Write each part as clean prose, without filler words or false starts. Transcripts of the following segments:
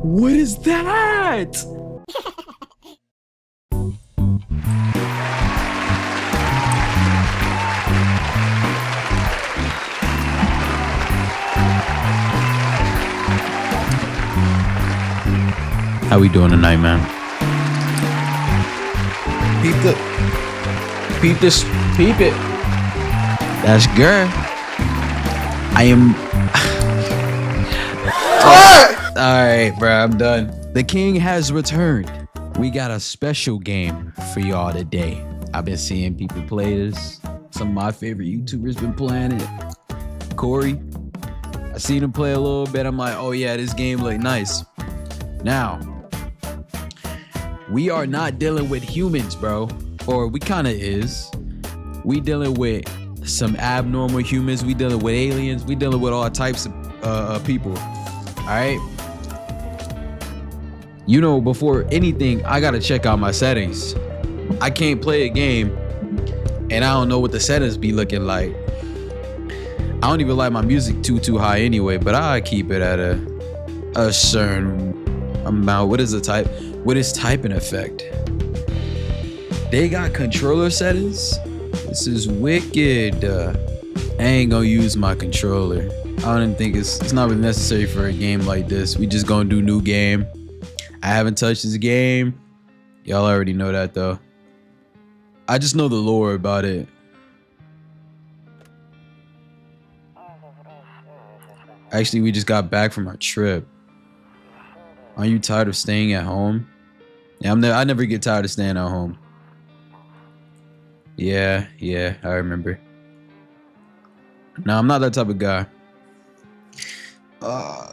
What is that? How we doing tonight, man? Peep it. That's girl. I am. All right, bro, I'm done. The king has returned. We got a special game for y'all today. I've been seeing people play this. Some of my favorite YouTubers been playing it. Corey, I seen him play a little bit. I'm like, oh yeah, this game look nice. Now, we are not dealing with humans, bro. Or we kind of is. We dealing with some abnormal humans. We dealing with aliens. We dealing with all types of people. All right. You know, before anything, I gotta check out my settings. I can't play a game and I don't know what the settings be looking like. I don't even like my music too high anyway, but I keep it at a certain amount. What is typing effect? They got controller settings. This is wicked. I ain't gonna use my controller. I don't think it's not really necessary for a game like this. We just gonna do new game. I haven't touched this game. Y'all already know that though. I just know the lore about it. Actually, we just got back from our trip. Aren't you tired of staying at home? Yeah, I never get tired of staying at home. Yeah, I remember. No, I'm not that type of guy.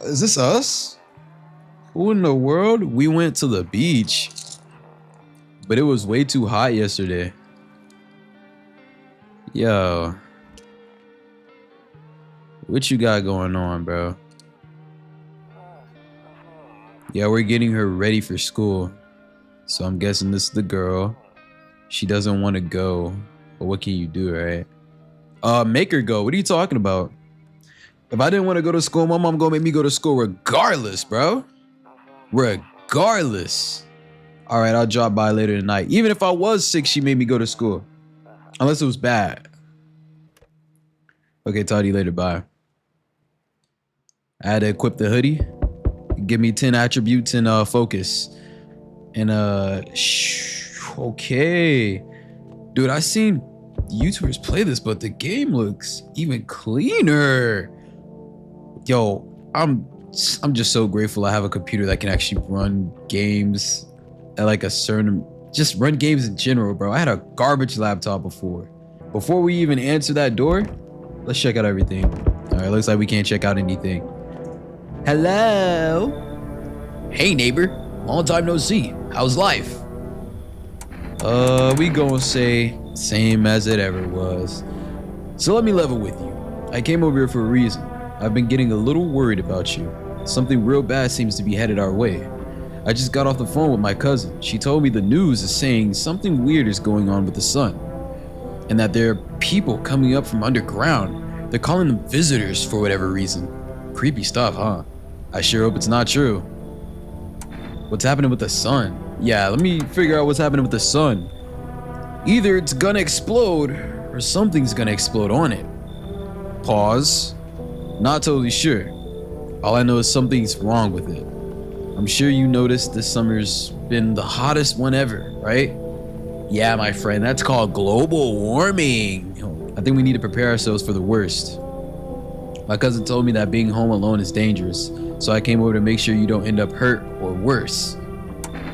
Is this us? Who in the world? We went to the beach, but it was way too hot yesterday. Yo, what you got going on, bro? Yeah, we're getting her ready for school. So I'm guessing this is the girl. She doesn't want to go, but what can you do, right? Make her go. What are you talking about? If I didn't want to go to school, my mom gonna make me go to school regardless, bro. Regardless. All right, I'll drop by later tonight. Even if I was sick, she made me go to school. Unless it was bad. Okay, talk to you later, bye. I had to equip the hoodie. Give me 10 attributes and focus. And okay. Dude, I seen YouTubers play this, but the game looks even cleaner. Yo, I'm just so grateful I have a computer that can actually run games at like a certain, just run games in general, bro. I had a garbage laptop before. Before we even answer that door, let's check out everything. All right, looks like we can't check out anything. Hello? Hey neighbor, long time no see. How's life? We gonna say same as it ever was. So let me level with you. I came over here for a reason. I've been getting a little worried about you. Something real bad seems to be headed our way. I just got off the phone with my cousin. She told me the news is saying something weird is going on with the sun. And that there are people coming up from underground. They're calling them visitors for whatever reason. Creepy stuff, huh? I sure hope it's not true. What's happening with the sun? Yeah, let me figure out what's happening with the sun. Either it's gonna explode or something's gonna explode on it. Pause. Not totally sure. All I know is something's wrong with it. I'm sure you noticed this summer's been the hottest one ever, right? Yeah, my friend, that's called global warming. I think we need to prepare ourselves for the worst. My cousin told me that being home alone is dangerous, so I came over to make sure you don't end up hurt or worse.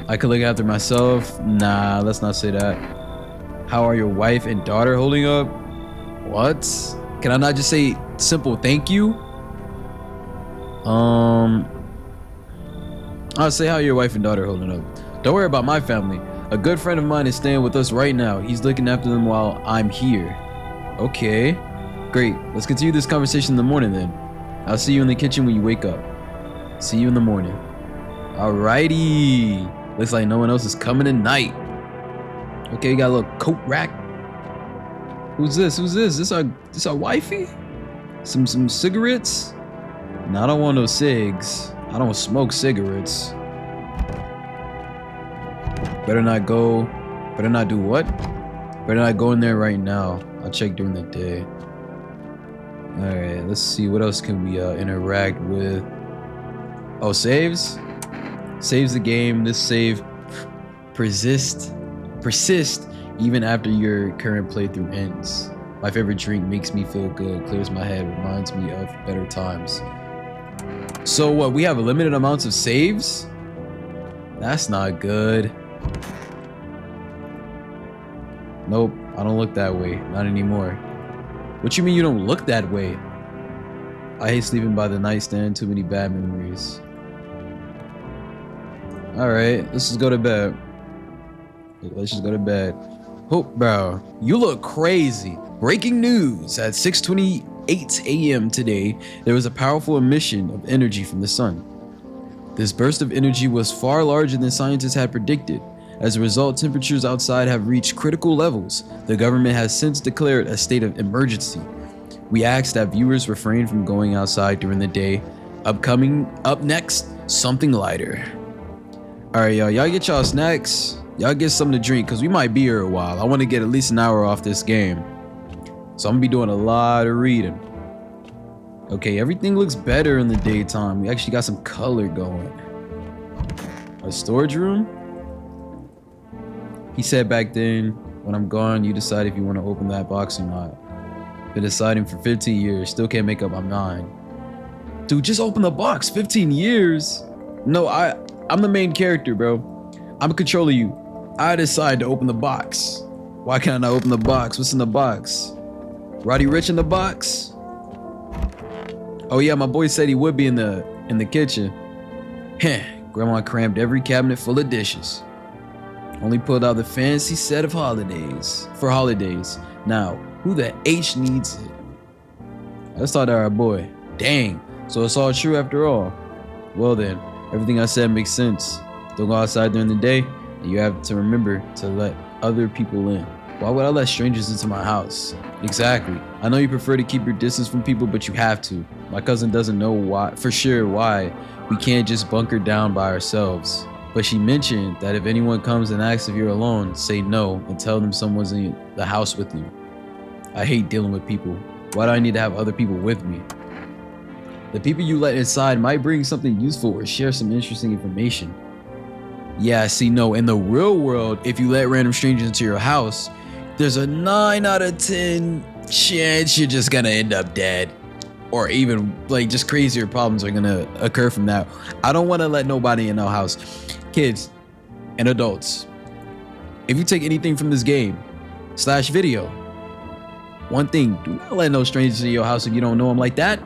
I could look after myself. Nah, let's not say that. How are your wife and daughter holding up? What? Can I not just say simple thank you? I'll say how your wife and daughter are holding up. Don't worry about my family. A good friend of mine is staying with us right now. He's looking after them while I'm here. Okay, great. Let's continue this conversation in the morning then. I'll see you in the kitchen when you wake up. See you in the morning. Alrighty. Looks like no one else is coming tonight. Okay, we got a little coat rack. Who's this? This our wifey? Some cigarettes? No, I don't want no cigs. I don't smoke cigarettes. Better not go. Better not do what? Better not go in there right now. I'll check during the day. Alright, let's see. What else can we interact with? Oh, saves? Saves the game. This save persist even after your current playthrough ends. My favorite drink makes me feel good, clears my head, reminds me of better times. So what, we have limited amounts of saves? That's not good. Nope, I don't look that way, not anymore. What you mean you don't look that way? I hate sleeping by the nightstand, too many bad memories. Alright, let's just go to bed. Let's just go to bed. Oh, bro, you look crazy. Breaking news, at 6:28 a.m. today, there was a powerful emission of energy from the sun. This burst of energy was far larger than scientists had predicted. As a result, temperatures outside have reached critical levels. The government has since declared a state of emergency. We ask that viewers refrain from going outside during the day. Up next, something lighter. All right, y'all get y'all snacks. Y'all get something to drink, because we might be here a while. I want to get at least an hour off this game. So I'm going to be doing a lot of reading. Okay, everything looks better in the daytime. We actually got some color going. A storage room? He said back then, when I'm gone, you decide if you want to open that box or not. Been deciding for 15 years, still can't make up my mind. Dude, just open the box. 15 years? No, I'm the main character, bro. I'm a controller you. I decide to open the box. Why can't I open the box? What's in the box? Roddy Rich in the box? Oh yeah, my boy said he would be in the kitchen. Heh, Grandma crammed every cabinet full of dishes. Only pulled out the fancy set of holidays. For holidays. Now, who the H needs it? Let's talk to our boy. Dang, so it's all true after all. Well then, everything I said makes sense. Don't go outside during the day, and you have to remember to let other people in. Why would I let strangers into my house? Exactly. I know you prefer to keep your distance from people, but you have to. My cousin doesn't know why, for sure why we can't just bunker down by ourselves. But she mentioned that if anyone comes and asks if you're alone, say no and tell them someone's in the house with you. I hate dealing with people. Why do I need to have other people with me? The people you let inside might bring something useful or share some interesting information. Yeah, see, no, in the real world, if you let random strangers into your house, there's a 9 out of 10 chance you're just gonna end up dead. Or even like just crazier problems are gonna occur from that. I don't wanna let nobody in our house. Kids and adults, if you take anything from this game / video, one thing, do not let no strangers in your house if you don't know them like that.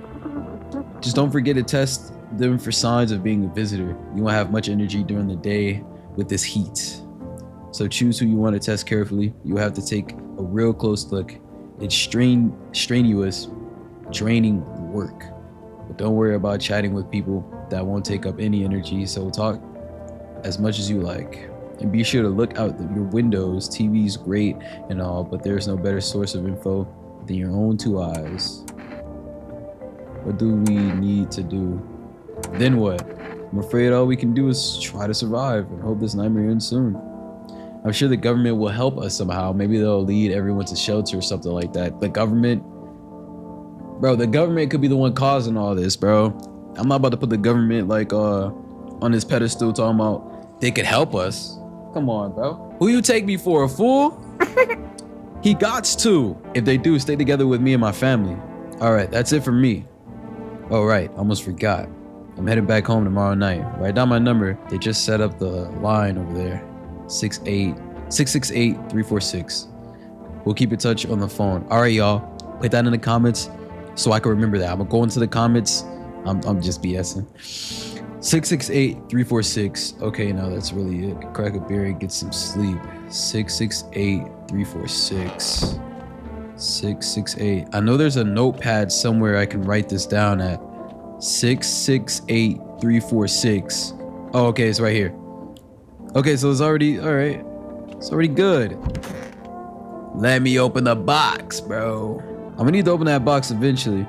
Just don't forget to test them for signs of being a visitor. You won't have much energy during the day with this heat. So choose who you want to test carefully. You have to take a real close look. It's strenuous, draining work. But don't worry about chatting with people. That won't take up any energy. So talk as much as you like. And be sure to look out your windows. TV's great and all, but there's no better source of info than your own 2 eyes. What do we need to do? Then what? I'm afraid all we can do is try to survive and hope this nightmare ends soon. I'm sure the government will help us somehow. Maybe they'll lead everyone to shelter or something like that. The government? Bro, the government could be the one causing all this, bro. I'm not about to put the government like on this pedestal talking about they could help us. Come on, bro. Who you take me for, a fool? He gots to. If they do, stay together with me and my family. All right, that's it for me. Oh, right, almost forgot. I'm heading back home tomorrow night. Write down my number. They just set up the line over there. 668-346. We'll keep in touch on the phone. All right, y'all. Put that in the comments so I can remember that. I'm gonna go into the comments. I'm just BSing. 668-346. Okay, now that's really it. Crack a beer and get some sleep. 668-346. 668. I know there's a notepad somewhere I can write this down at. 668-346. Oh, okay, it's right here. Okay, so it's already, all right. It's already good. Let me open the box, bro. I'm gonna need to open that box eventually.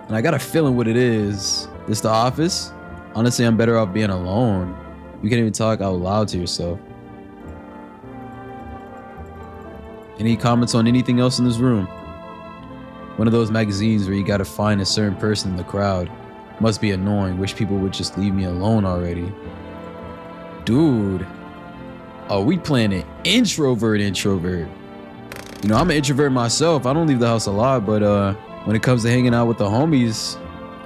And I got a feeling what it is. This the office? Honestly, I'm better off being alone. You can't even talk out loud to yourself. Any comments on anything else in this room? One of those magazines where you gotta find a certain person in the crowd. Must be annoying. Wish people would just leave me alone already. Dude. Oh, we playing an introvert. You know, I'm an introvert myself. I don't leave the house a lot, but when it comes to hanging out with the homies,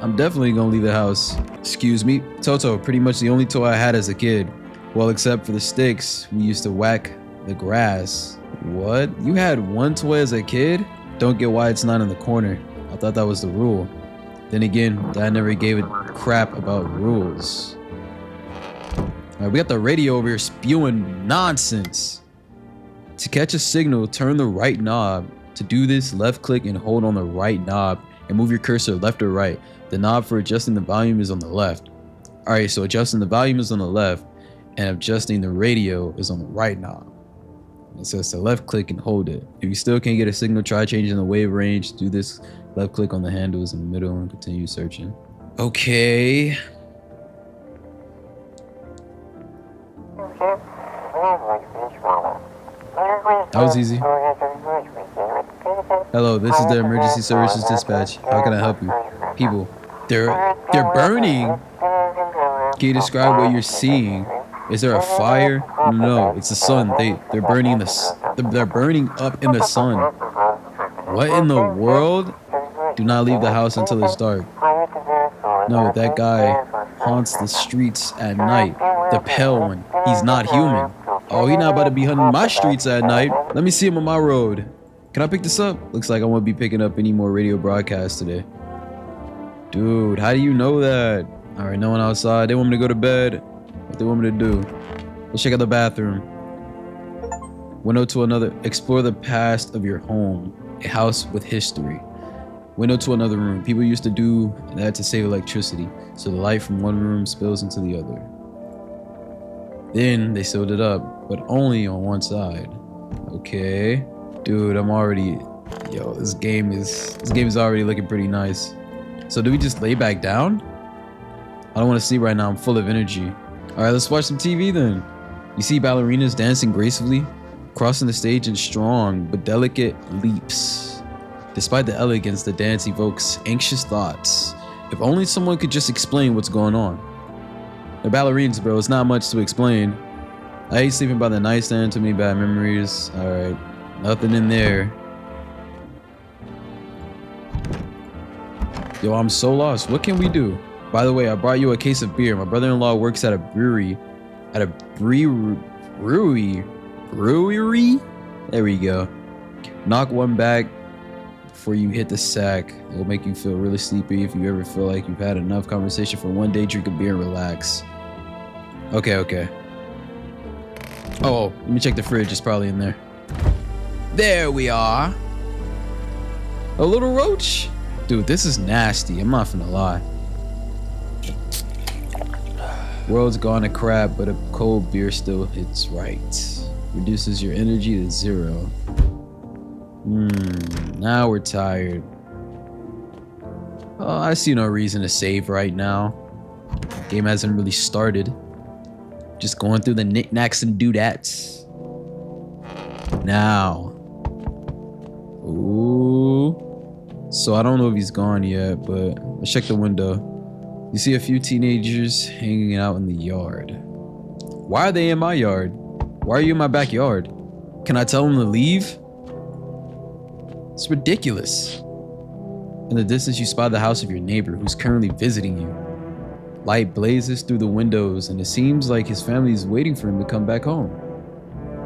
I'm definitely gonna leave the house. Excuse me. Toto, pretty much the only toy I had as a kid. Well, except for the sticks we used to whack the grass. What? You had one toy as a kid? Don't get why it's not in the corner. I thought that was the rule. Then again, Dad never gave a crap about rules. Alright, we got the radio over here spewing nonsense. To catch a signal, turn the right knob. To do this, left click and hold on the right knob and move your cursor left or right. The knob for adjusting the volume is on the left. Alright, so adjusting the volume is on the left and adjusting the radio is on the right knob. It says to left click and hold it. If you still can't get a signal, try changing the wave range. Do this, left click on the handles in the middle and continue searching. Okay. That was easy. Hello, this is the emergency services dispatch. How can I help you? People, they're burning. Can you describe what you're seeing? Is there a fire? No, it's the sun. They're burning they're burning up in the sun. What in the world? Do not leave the house until it's dark. No, that guy haunts the streets at night. The pale one. He's not human. Oh, he's not about to be hunting my streets at night. Let me see him on my road. Can I pick this up? Looks like I won't be picking up any more radio broadcasts today. Dude, how do you know that? Alright, no one outside. They want me to go to bed. What they want me to do? Let's check out the bathroom. Window to another. Explore the past of your home. A house with history. Window to another room. People used to do that to save electricity, so the light from one room spills into the other. Then they sealed it up, but only on one side. Okay. Dude, I'm already... Yo, this game is already looking pretty nice. So do we just lay back down? I don't want to sleep right now. I'm full of energy. Alright, let's watch some TV then. You see ballerinas dancing gracefully, crossing the stage in strong but delicate leaps. Despite the elegance, the dance evokes anxious thoughts. If only someone could just explain what's going on. They're ballerinas, bro. It's not much to explain. I hate sleeping by the nightstand. Too many bad memories. Alright. Nothing in there. Yo, I'm so lost. What can we do? By the way, I brought you a case of beer. My brother-in-law works at a brewery. At a brewery? There we go. Knock one back before you hit the sack. It'll make you feel really sleepy. If you ever feel like you've had enough conversation for one day, drink a beer and relax. Okay. Oh, let me check the fridge. It's probably in there. There we are. A little roach? Dude, this is nasty. I'm not finna lie. World's gone to crap, but a cold beer still hits right. Reduces your energy to 0. Now we're tired. Oh, I see no reason to save right now. Game hasn't really started. Just going through the knickknacks and doodads. Now. Ooh. So I don't know if he's gone yet, but let's check the window. You see a few teenagers hanging out in the yard. Why are they in my yard? Why are you in my backyard? Can I tell them to leave? It's ridiculous. In the distance, you spot the house of your neighbor who's currently visiting you. Light blazes through the windows, and it seems like his family is waiting for him to come back home.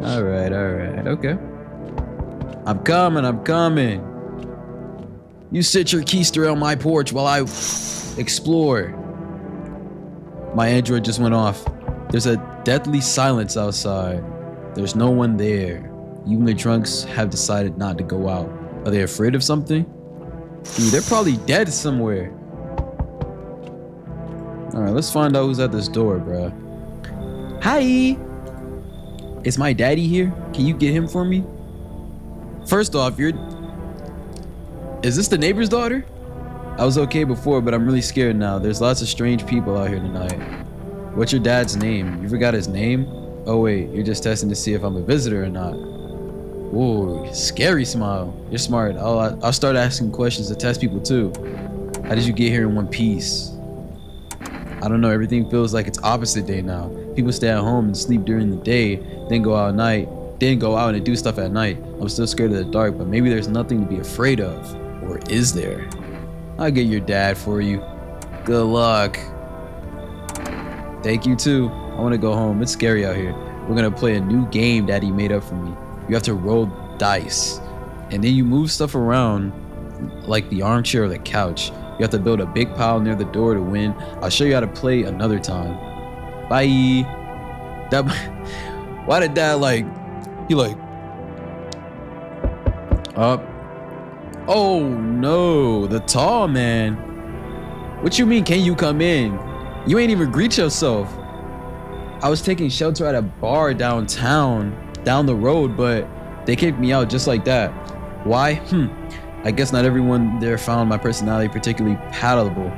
Alright, okay. I'm coming. You sit your keister on my porch while I explore. My android just went off. There's a deathly silence outside. There's no one there. Even the drunks have decided not to go out. Are they afraid of something? Dude, they're probably dead somewhere. Alright, let's find out who's at this door, bro. Hi! Is my daddy here? Can you get him for me? First off, is this the neighbor's daughter? I was okay before, but I'm really scared now. There's lots of strange people out here tonight. What's your dad's name? You forgot his name? Oh wait, you're just testing to see if I'm a visitor or not. Ooh, scary smile. You're smart. I'll start asking questions to test people too. How did you get here in one piece? I don't know, everything feels like it's opposite day now. People stay at home and sleep during the day, then go out and do stuff at night. I'm still scared of the dark, but maybe there's nothing to be afraid of. Or is there? I'll get your dad for you. Good luck. Thank you too. I want to go home. It's scary out here. We're gonna play a new game Daddy made up for me. You have to roll dice, and then you move stuff around like the armchair or the couch. You have to build a big pile near the door to win. I'll show you how to play another time. Bye. Why did Dad up? Oh no, the tall man. What you mean, can you come in? You ain't even greet yourself. I was taking shelter at a bar downtown, down the road, but they kicked me out just like that. Why? I guess not everyone there found my personality particularly palatable.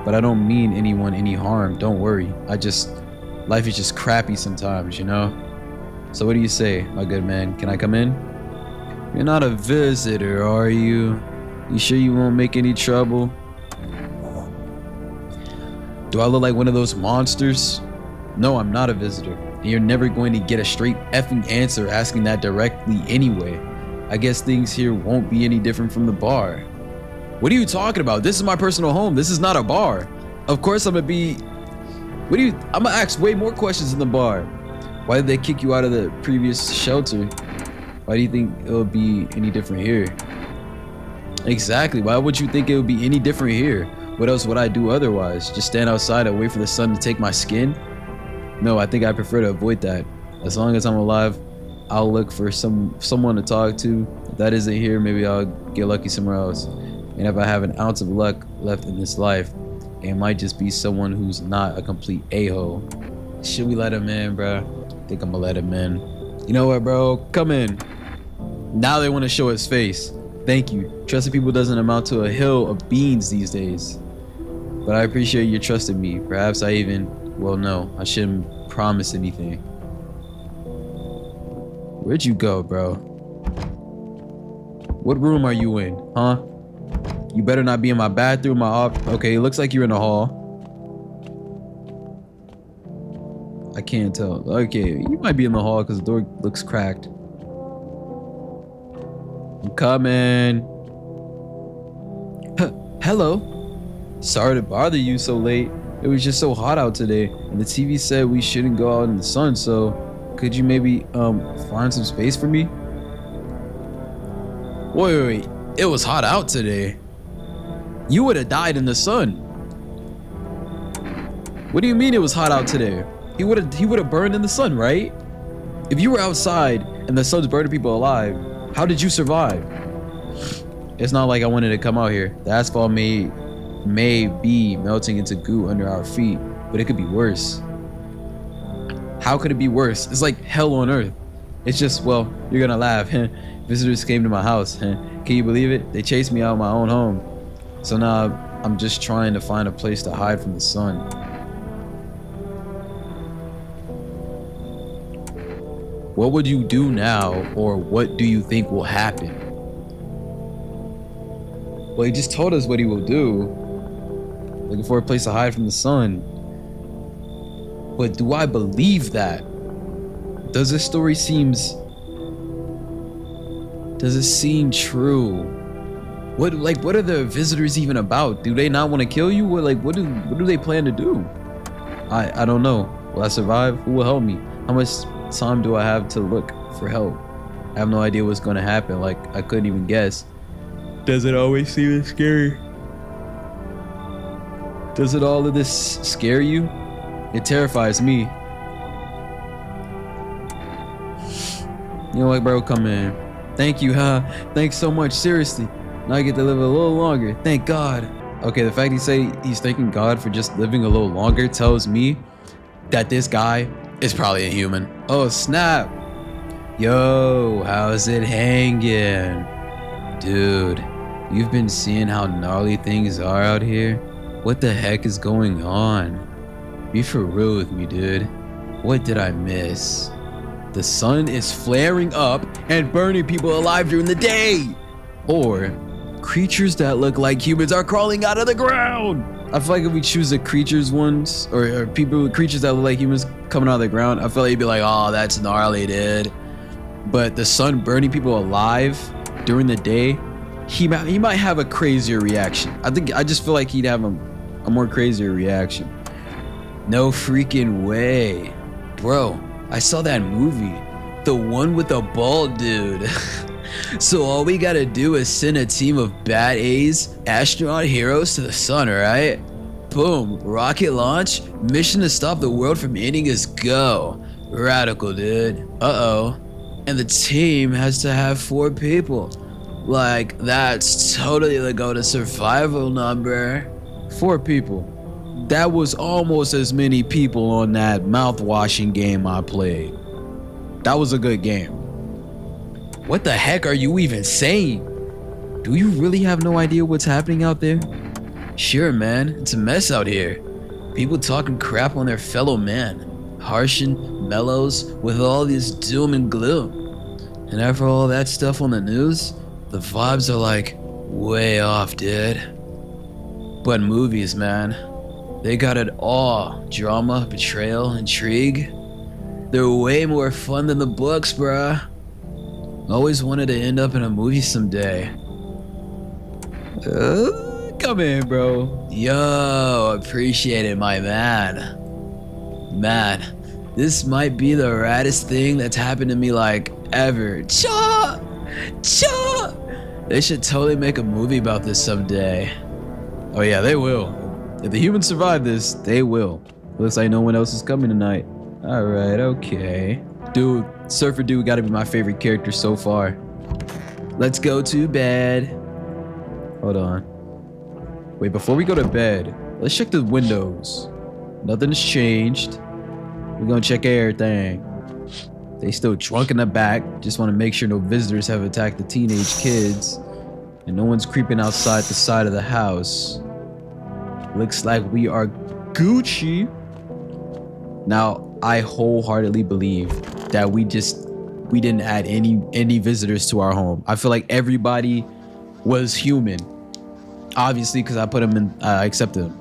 But I don't mean anyone any harm, don't worry. Life is just crappy sometimes, you know? So what do you say, my good man? Can I come in? You're not a visitor, are you? You sure you won't make any trouble? Do I look like one of those monsters? No, I'm not a visitor. And you're never going to get a straight effing answer asking that directly anyway. I guess things here won't be any different from the bar. What are you talking about? This is my personal home. This is not a bar. Of course I'm gonna ask way more questions in the bar. Why did they kick you out of the previous shelter? Why do you think it'll be any different here? Exactly. Why would you think it would be any different here? What else would I do otherwise? Just stand outside and wait for the sun to take my skin? No, I think I prefer to avoid that. As long as I'm alive, I'll look for someone to talk to. If that isn't here, maybe I'll get lucky somewhere else. And if I have an ounce of luck left in this life, it might just be someone who's not a complete a-hole. Should we let him in, bro? I think I'm gonna let him in. You know what, bro? Come in. Now they want to show his face. Thank you. Trusting people doesn't amount to a hill of beans these days. But I appreciate your trust in me. Perhaps I shouldn't promise anything. Where'd you go, bro? What room are you in, huh? You better not be in my bathroom, my office. Okay, it looks like you're in the hall. I can't tell. Okay, you might be in the hall because the door looks cracked. I'm coming. Hello. Sorry to bother you so late. It was just so hot out today, and the TV said we shouldn't go out in the sun, so could you maybe find some space for me? Wait. It was hot out today. You would have died in the sun. What do you mean it was hot out today? He would have burned in the sun, right? If you were outside and the sun's burning people alive, how did you survive? It's not like I wanted to come out here. The asphalt may be melting into goo under our feet, but it could be worse. How could it be worse? It's like hell on earth. It's just, well, you're gonna laugh. Visitors came to my house. Can you believe it? They chased me out of my own home. So now I'm just trying to find a place to hide from the sun. What would you do now, or what do you think will happen? Well, he just told us what he will do. Looking for a place to hide from the sun. But do I believe that? Does this story seem true? What are the visitors even about? Do they not want to kill you? What do they plan to do? I don't know. Will I survive? Who will help me? How much time do I have to look for help? I have no idea what's going to happen. I couldn't even guess. Does it always seem as scary? Does it all of this scare you? It terrifies me. You know what, bro? Come in. Thank you, huh? Thanks so much. Seriously. Now I get to live a little longer. Thank God. Okay, the fact he's thanking God for just living a little longer tells me that this guy is probably a human. Oh, snap. Yo, how's it hanging? Dude, You've been seeing how gnarly things are out here? What the heck is going on? Be for real with me, dude. What did I miss? The sun is flaring up and burning people alive during the day. Or creatures that look like humans are crawling out of the ground. I feel like if we choose the creatures ones, or creatures that look like humans coming out of the ground, I feel like you'd be like, oh, that's gnarly, dude. But the sun burning people alive during the day, he might have a crazier reaction. I just feel like he'd have a more crazier reaction. No freaking way. Bro, I saw that movie. The one with the bald dude. So all we gotta do is send a team of bad A's, astronaut heroes to the sun, right? Boom, rocket launch, mission to stop the world from ending is go. Radical, dude. Uh-oh. And the team has to have 4 people. Like, that's totally the go-to survival number. 4 people. That was almost as many people on that mouth-washing game I played. That was a good game. What the heck are you even saying? Do you really have no idea what's happening out there? Sure, man, it's a mess out here. People talking crap on their fellow man, harshing mellows with all this doom and gloom. And after all that stuff on the news, the vibes are like way off, dude. But movies, man, they got it all. Drama, betrayal, intrigue. They're way more fun than the books, bruh. Always wanted to end up in a movie someday. Come in, bro. Yo, appreciate it, my man. Man, this might be the raddest thing that's happened to me like ever. Cha! Cha! They should totally make a movie about this someday. Oh yeah, they will. If the humans survive this, they will. Looks like no one else is coming tonight. Alright, okay. Dude, Surfer Dude gotta be my favorite character so far. Let's go to bed. Hold on. Wait, before we go to bed, let's check the windows. Nothing's changed. We're gonna check everything. They still drunk in the back. Just want to make sure no visitors have attacked the teenage kids. And no one's creeping outside the side of the house. Looks like we are Gucci. Now, I wholeheartedly believe that we didn't add any visitors to our home. I feel like everybody was human. Obviously, because I put them in, I accepted them.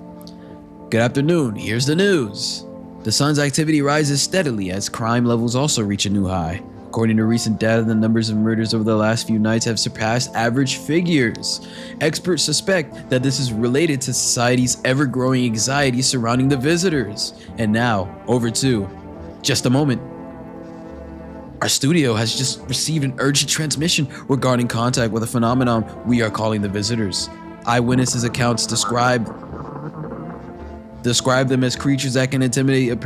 Good afternoon, here's the news. The sun's activity rises steadily as crime levels also reach a new high. According to recent data, the numbers of murders over the last few nights have surpassed average figures. Experts suspect that this is related to society's ever-growing anxiety surrounding the visitors. And now, over to just a moment. Our studio has just received an urgent transmission regarding contact with a phenomenon we are calling the visitors. Eyewitnesses' accounts describe them as creatures that can intimidate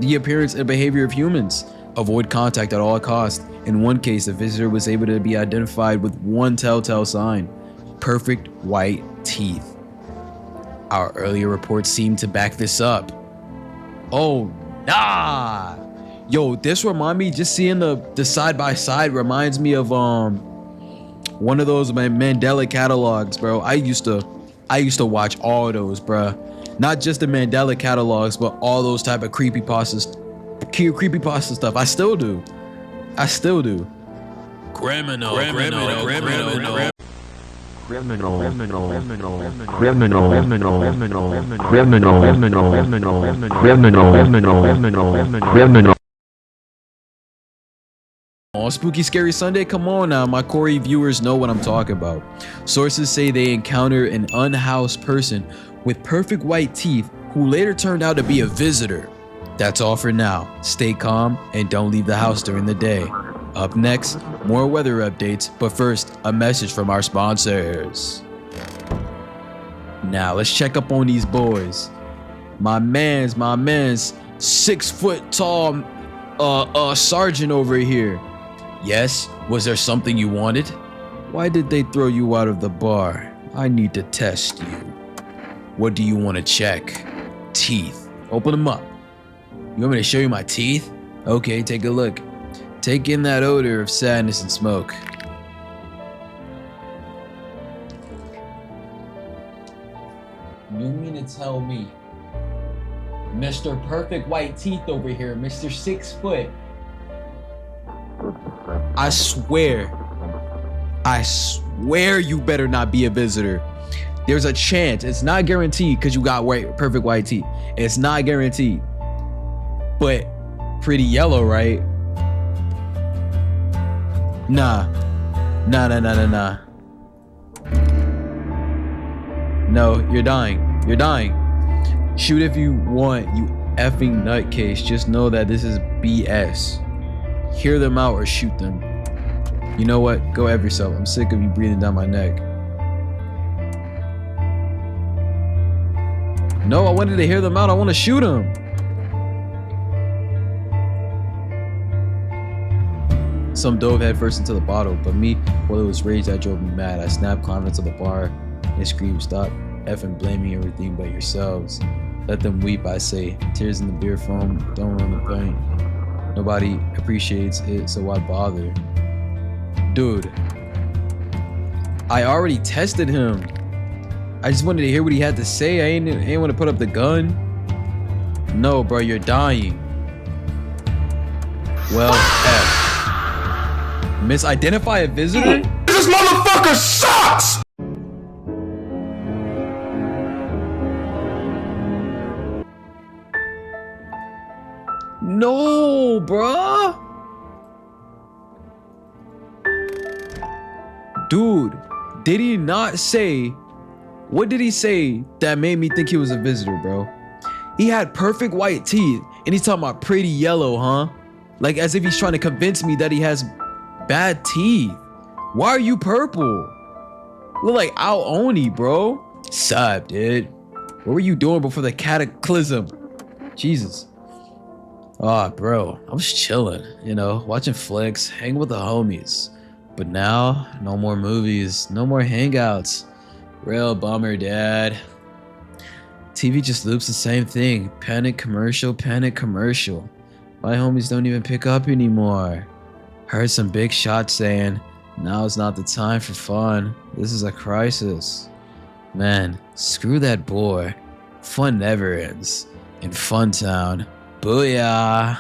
the appearance and behavior of humans. Avoid contact at all costs. In one case, the visitor was able to be identified with one telltale sign: perfect white teeth. Our earlier reports seem to back this up. Oh, nah. Yo, this remind me, just seeing the side by side reminds me of one of those Mandela catalogs, bro. I used to watch all of those, bro. Not just the Mandela catalogs, but all those type of creepypasta stuff. I still do. Criminal. Oh, Spooky Scary Sunday, come on now. My Corey viewers know what I'm talking about. Sources say they encounter an unhoused person with perfect white teeth who later turned out to be a visitor. That's all for now. Stay calm and don't leave the house during the day. Up next, more weather updates, but first, a message from our sponsors. Now, let's check up on these boys. My man's 6 foot tall sergeant over here. Yes, was there something you wanted? Why did they throw you out of the bar? I need to test you. What do you want to check? Teeth. Open them up. You want me to show you my teeth? Okay, take a look. Take in that odor of sadness and smoke. tell me. Mr. Perfect White Teeth over here, Mr. 6 foot. I swear you better not be a visitor. There's a chance. It's not guaranteed because you got perfect white teeth. It's not guaranteed. But pretty yellow, right? Nah. No, you're dying. You're dying. Shoot if you want, you effing nutcase. Just know that this is BS. Hear them out or shoot them. You know what? Go have yourself. I'm sick of you breathing down my neck. No, I wanted to hear them out. I want to shoot them. Some dove headfirst into the bottle, but me, well, it was rage that drove me mad. I snapped, climbed into the bar, and screamed, "Stop effing blaming everything but yourselves. Let them weep," I say. Tears in the beer foam, don't run the paint. Nobody appreciates it, so why bother? Dude, I already tested him. I just wanted to hear what he had to say. I ain't want to put up the gun. No, bro, you're dying. Well, F. Misidentify a visitor? This motherfucker sucks! No, bruh. Dude, did he not say, what did he say that made me think he was a visitor, bro? He had perfect white teeth and he's talking about pretty yellow, huh? Like as if he's trying to convince me that he has bad teeth. Why are you purple? Look like Al Oni, bro. Sup, dude? What were you doing before the cataclysm? Jesus. Oh, bro, I was chilling, you know, watching flicks, hanging with the homies. But now, no more movies, no more hangouts. Real bummer, dad. TV just loops the same thing. Panic commercial, panic commercial. My homies don't even pick up anymore. Heard some big shots saying, now's not the time for fun. This is a crisis. Man, screw that boy. Fun never ends. In Funtown. Booyah.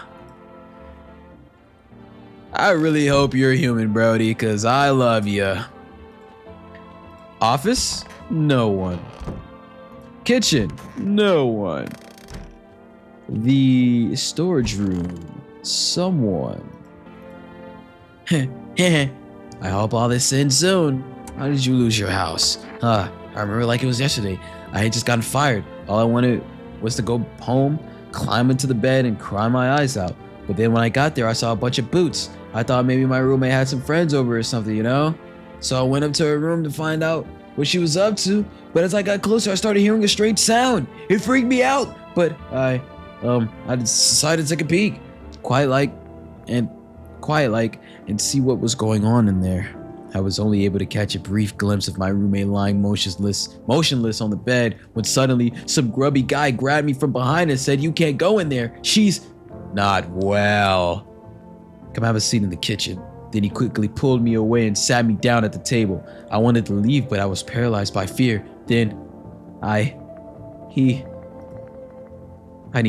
I really hope you're human, Brody, cause I love ya. Office? No one. Kitchen? No one. The storage room? Someone. I hope all this ends soon. How did you lose your house? I remember like it was yesterday. I had just gotten fired. All I wanted was to go home, climb into the bed, and cry my eyes out. But then when I got there, I saw a bunch of boots. I thought maybe my roommate had some friends over or something, you know? So I went up to her room to find out what she was up to. But as I got closer, I started hearing a strange sound. It freaked me out. But I decided to take a peek, quiet like, and see what was going on in there. I was only able to catch a brief glimpse of my roommate lying motionless on the bed when suddenly some grubby guy grabbed me from behind and said, "You can't go in there. She's not well. Come have a seat in the kitchen." Then he quickly pulled me away and sat me down at the table. I wanted to leave, but I was paralyzed by fear. Then I need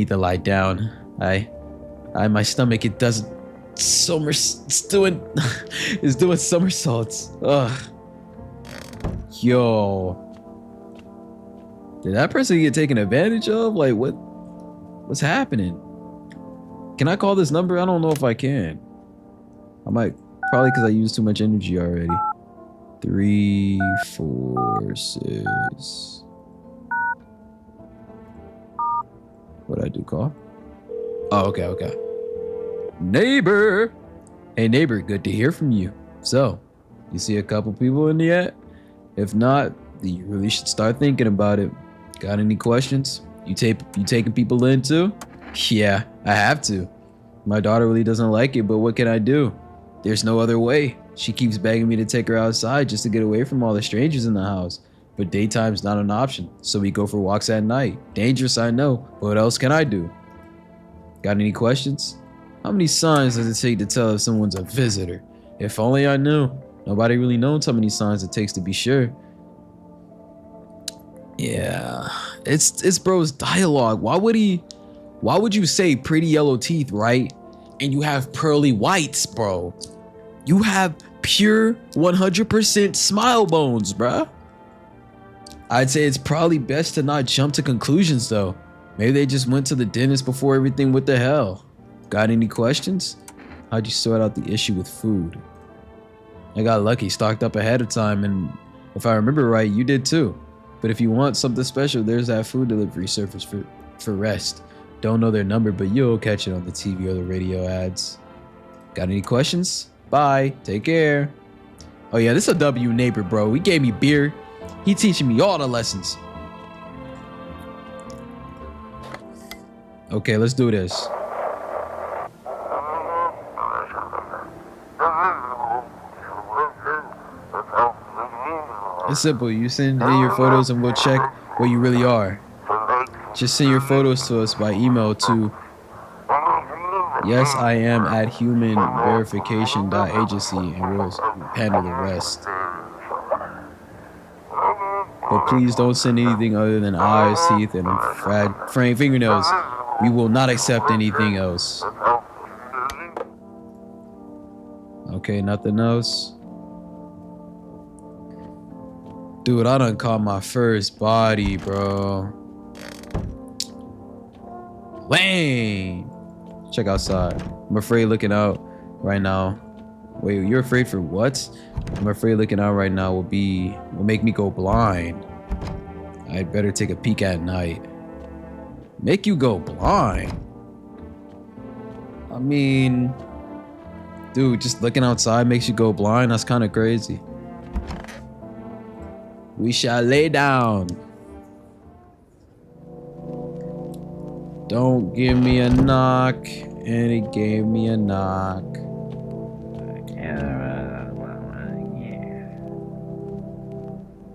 to lie down. My stomach, it doesn't, it's doing somersaults. Ugh. Yo. Did that person get taken advantage of? Like what's happening? Can I call this number? I don't know if I can. I might, probably because I used too much energy already. 346. What'd I do, call? Oh, okay. Neighbor! Hey neighbor, good to hear from you. So, you see a couple people in yet? If not, then you really should start thinking about it. Got any questions? You taking people in too? Yeah, I have to. My daughter really doesn't like it, but what can I do? There's no other way. She keeps begging me to take her outside just to get away from all the strangers in the house. But daytime's not an option, so we go for walks at night. Dangerous, I know, but what else can I do? Got any questions? How many signs does it take to tell if someone's a visitor? If only I knew. Nobody really knows how many signs it takes to be sure. Yeah, It's bro's dialogue. Why would you say pretty yellow teeth, right? And you have pearly whites, bro. You have pure 100% smile bones, bruh. I'd say it's probably best to not jump to conclusions though. Maybe they just went to the dentist before everything went to hell. Got any questions? How'd you sort out the issue with food? I got lucky, stocked up ahead of time, and if I remember right, you did too. But if you want something special, there's that food delivery service for rest. Don't know their number, but you'll catch it on the TV or the radio ads. Got any questions? Bye. Take care. Oh yeah, this is a W neighbor, bro. He gave me beer. He teaching me all the lessons. Okay, let's do this. It's simple. You send in your photos and we'll check what you really are. Just send your photos to us by email to yesiam@humanverification.agency and we'll handle the rest. But please don't send anything other than eyes, teeth, and framed fingernails. We will not accept anything else. Okay, nothing else. Dude, I done caught my first body, bro. Lame. Check outside. I'm afraid looking out right now. Wait, you're afraid for what? I'm afraid looking out right now will make me go blind. I'd better take a peek at night. Make you go blind? I mean, dude, just looking outside makes you go blind? That's kind of crazy. We shall lay down. Don't give me a knock. And he gave me a knock.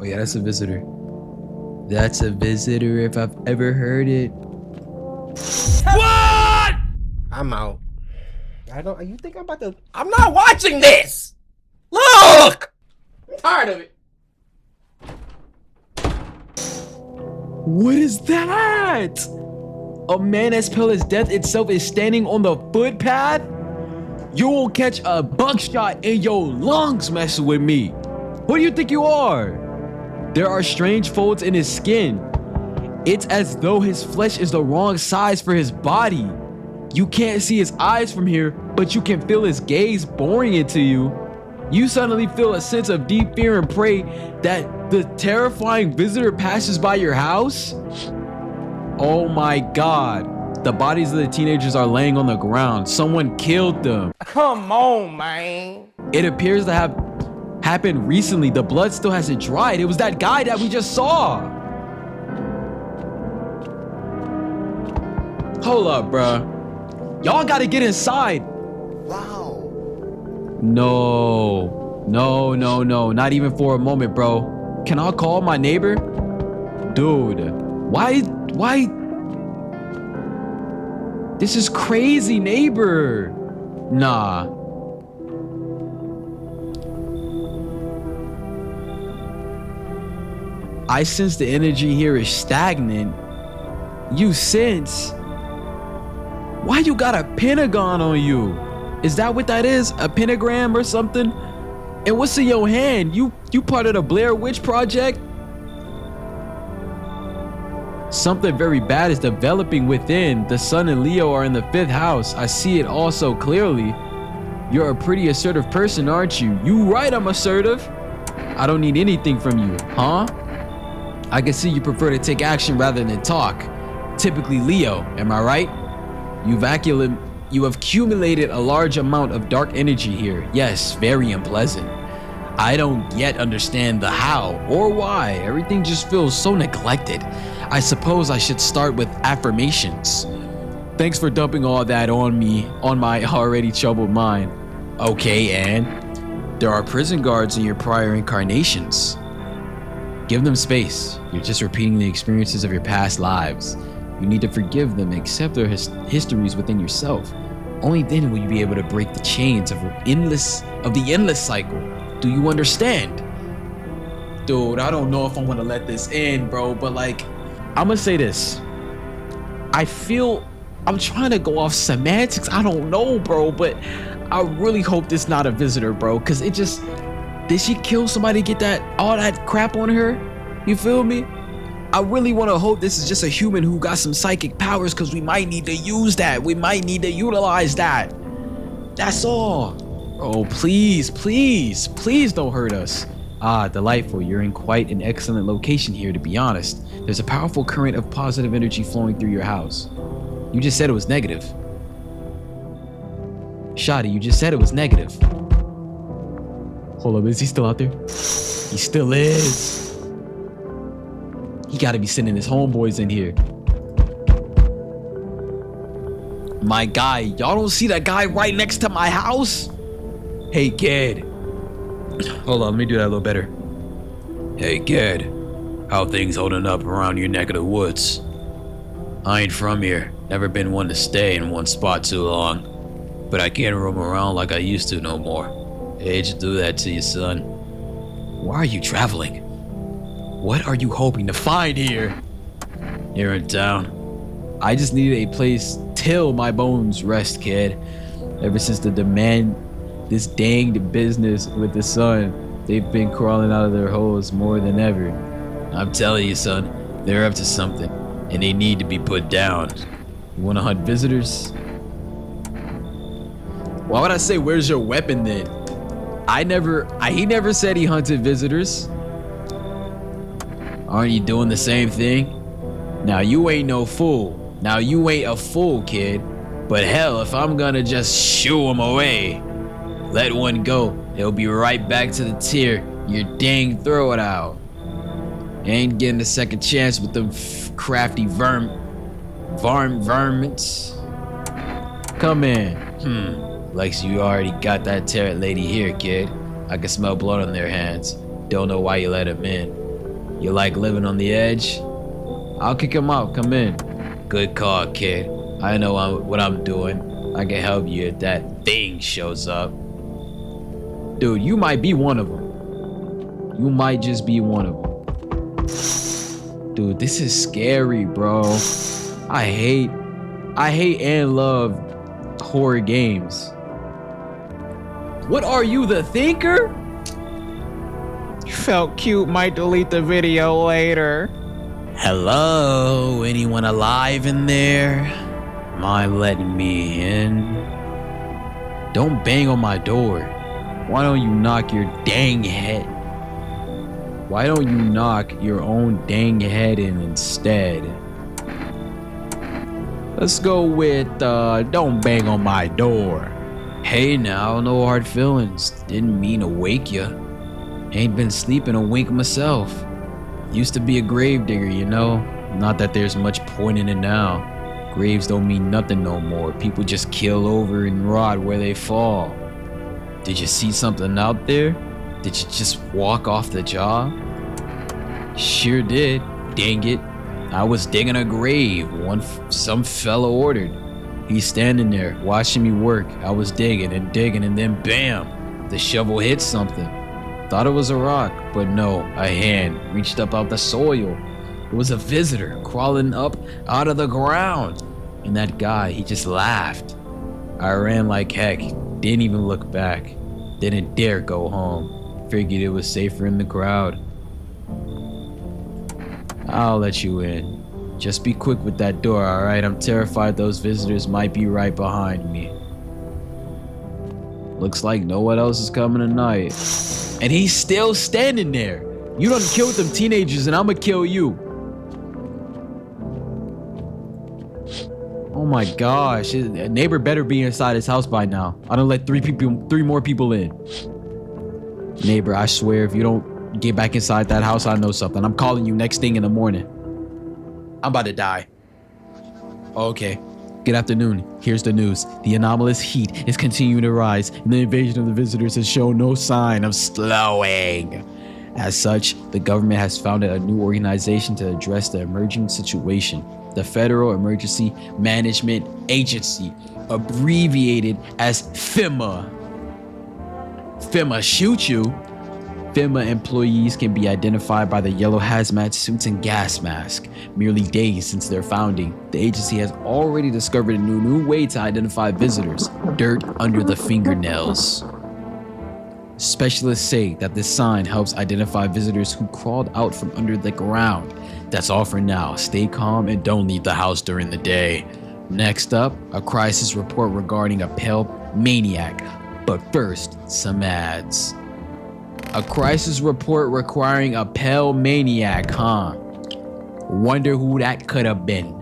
Oh yeah, that's a visitor. That's a visitor if I've ever heard it. What? I'm out. You think I'm about to? I'm not watching this. Look! I'm tired of it. What is that? A man as pale as death itself is standing on the footpath? You will catch a buckshot in your lungs messing with me. Who do you think you are? There are strange folds in his skin. It's as though his flesh is the wrong size for his body. You can't see his eyes from here, but you can feel his gaze boring into you. You suddenly feel a sense of deep fear and pray that the terrifying visitor passes by your house. Oh my God. The bodies of the teenagers are laying on the ground. Someone killed them. Come on, man. It appears to have happened recently. The blood still hasn't dried. It was that guy that we just saw. Hold up, bruh. Y'all gotta get inside. Wow. No, not even for a moment, bro. Can I call my neighbor? Dude, why? This is crazy, neighbor. Nah. I sense the energy here is stagnant. You sense? Why you got a pentagon on you? Is that what that is? A pentagram or something? And what's in your hand? You part of the Blair Witch Project? Something very bad is developing within. The sun and Leo are in the 5th house. I see it all so clearly. You're a pretty assertive person, aren't you? You right, I'm assertive. I don't need anything from you, huh? I can see you prefer to take action rather than talk. Typically Leo, am I right? You have accumulated a large amount of dark energy here. Yes, very unpleasant. I don't yet understand the how or why. Everything just feels so neglected. I suppose I should start with affirmations. Thanks for dumping all that on me, on my already troubled mind. Okay, and there are prison guards in your prior incarnations. Give them space. You're just repeating the experiences of your past lives. You need to forgive them and accept their histories within yourself. Only then will you be able to break the chains of the endless cycle. Do you understand? Dude, I don't know if I want to let this in, bro, but like, I'm gonna say this. I feel I'm trying to go off semantics. I don't know, bro, but I really hope this not a visitor, bro, because it just, did she kill somebody, get that all that crap on her? You feel me? I really want to hope this is just a human who got some psychic powers, because we might need to use that. We might need to utilize that. That's all. Oh, please, please, please don't hurt us. Ah, delightful. You're in quite an excellent location here, to be honest. There's a powerful current of positive energy flowing through your house. You just said it was negative. Shadi, you just said it was negative. Hold up, is he still out there? He still is. He gotta be sending his homeboys in here. My guy, y'all don't see that guy right next to my house? Hey, kid. Hold on, let me do that a little better. Hey, kid. How things holding up around your neck of the woods? I ain't from here. Never been one to stay in one spot too long. But I can't roam around like I used to no more. Age to do that to you, son. Why are you traveling? What are you hoping to find here? Here in town. I just needed a place till my bones rest, kid. Ever since the demand this danged business with the sun, they've been crawling out of their holes more than ever. I'm telling you, son, they're up to something, and they need to be put down. You wanna hunt visitors? Why would I say, where's your weapon then? He never said he hunted visitors. Aren't you doing the same thing? Now you ain't no fool. Now you ain't a fool, kid. But hell, if I'm gonna just shoo him away, let one go, it'll be right back to the tier your dang throw it out. Ain't getting a second chance with them crafty varmints. Come in. Like you already got that tarot lady here, kid. I can smell blood on their hands. Don't know why you let him in. You like living on the edge? I'll kick him out, come in. Good call, kid. I know what I'm doing. I can help you if that thing shows up. Dude, you might be one of them. You might just be one of them. Dude, this is scary, bro. I hate and love horror games. What are you, the thinker? Felt cute, might delete the video later. Hello, anyone alive in there? Mind letting me in? Don't bang on my door. Why don't you knock your dang head? Why don't you knock your own dang head in instead? Let's go with, don't bang on my door. Hey now, no hard feelings. Didn't mean to wake ya. Ain't been sleeping a wink myself. Used to be a gravedigger, you know? Not that there's much point in it now. Graves don't mean nothing no more. People just kill over and rot where they fall. Did you see something out there? Did you just walk off the job? Sure did. Dang it. I was digging a grave. Some fella ordered. He's standing there watching me work. I was digging, and then bam! The shovel hit something. Thought it was a rock, but no, a hand reached up out the soil. It was a visitor crawling up out of the ground. And that guy, he just laughed. I ran like heck, didn't even look back. Didn't dare go home. Figured it was safer in the crowd. I'll let you in. Just be quick with that door, alright? I'm terrified those visitors might be right behind me. Looks like no one else is coming tonight. And he's still standing there. You done killed them teenagers and I'ma kill you. Oh my gosh, a neighbor better be inside his house by now. I done let three more people in. Neighbor, I swear if you don't get back inside that house, I know something. I'm calling you next thing in the morning. I'm about to die. Okay. Good afternoon. Here's the news. The anomalous heat is continuing to rise, and the invasion of the visitors has shown no sign of slowing. As such, the government has founded a new organization to address the emerging situation. The Federal Emergency Management Agency, abbreviated as FEMA. FEMA shoot you. FEMA employees can be identified by the yellow hazmat suits and gas mask. Merely days since their founding, the agency has already discovered a new way to identify visitors: dirt under the fingernails. Specialists say that this sign helps identify visitors who crawled out from under the ground. That's all for now. Stay calm and don't leave the house during the day. Next up, a crisis report regarding a pale maniac. But first, some ads. A crisis report requiring a pale maniac, huh? Wonder who that could have been.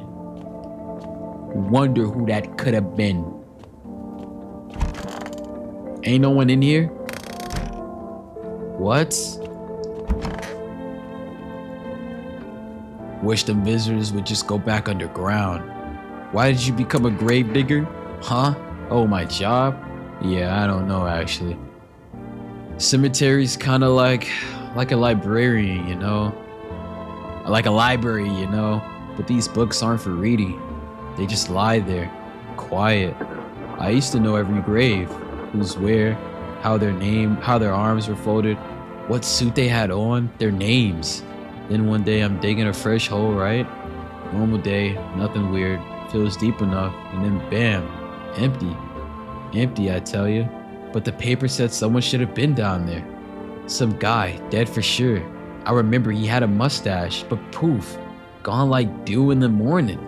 Wonder who that could have been. Ain't no one in here? What? Wish them visitors would just go back underground. Why did you become a grave digger? Huh? Oh, my job? Yeah, I don't know actually. Cemetery's kind of like a librarian, you know? Like a library, you know? But these books aren't for reading. They just lie there, quiet. I used to know every grave, who's where, how their arms were folded, what suit they had on, their names. Then one day I'm digging a fresh hole, right? Normal day, nothing weird, feels deep enough, and then bam, empty. Empty, I tell you. But the paper said someone should have been down there. Some guy, dead for sure. I remember he had a mustache, but poof, gone like dew in the morning.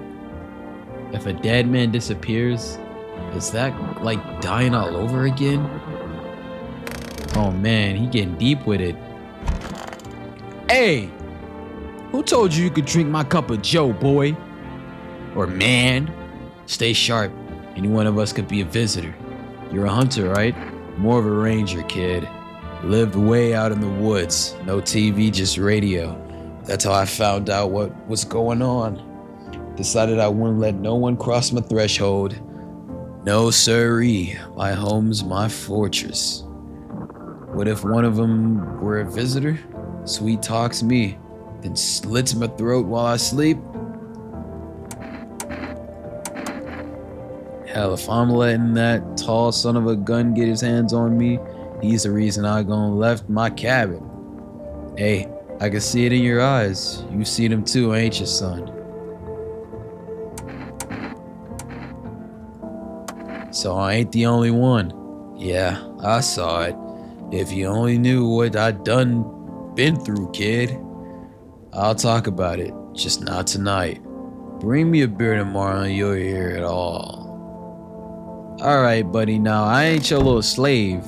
If a dead man disappears, is that like dying all over again? Oh man, he getting deep with it. Hey, who told you could drink my cup of joe, boy? Or man? Stay sharp. Any one of us could be a visitor. You're a hunter, right? More of a ranger, kid. Lived way out in the woods. No TV, just radio. That's how I found out what was going on. Decided I wouldn't let no one cross my threshold. No siree, my home's my fortress. What if one of them were a visitor? Sweet talks me, then slits my throat while I sleep? Hell, if I'm letting that tall son of a gun get his hands on me, he's the reason I gone left my cabin. Hey, I can see it in your eyes. You see them too, ain't you, son? So I ain't the only one. Yeah, I saw it. If you only knew what I'd been through, kid. I'll talk about it, just not tonight. Bring me a beer tomorrow and you'll hear it all. Alright, buddy, now I ain't your little slave.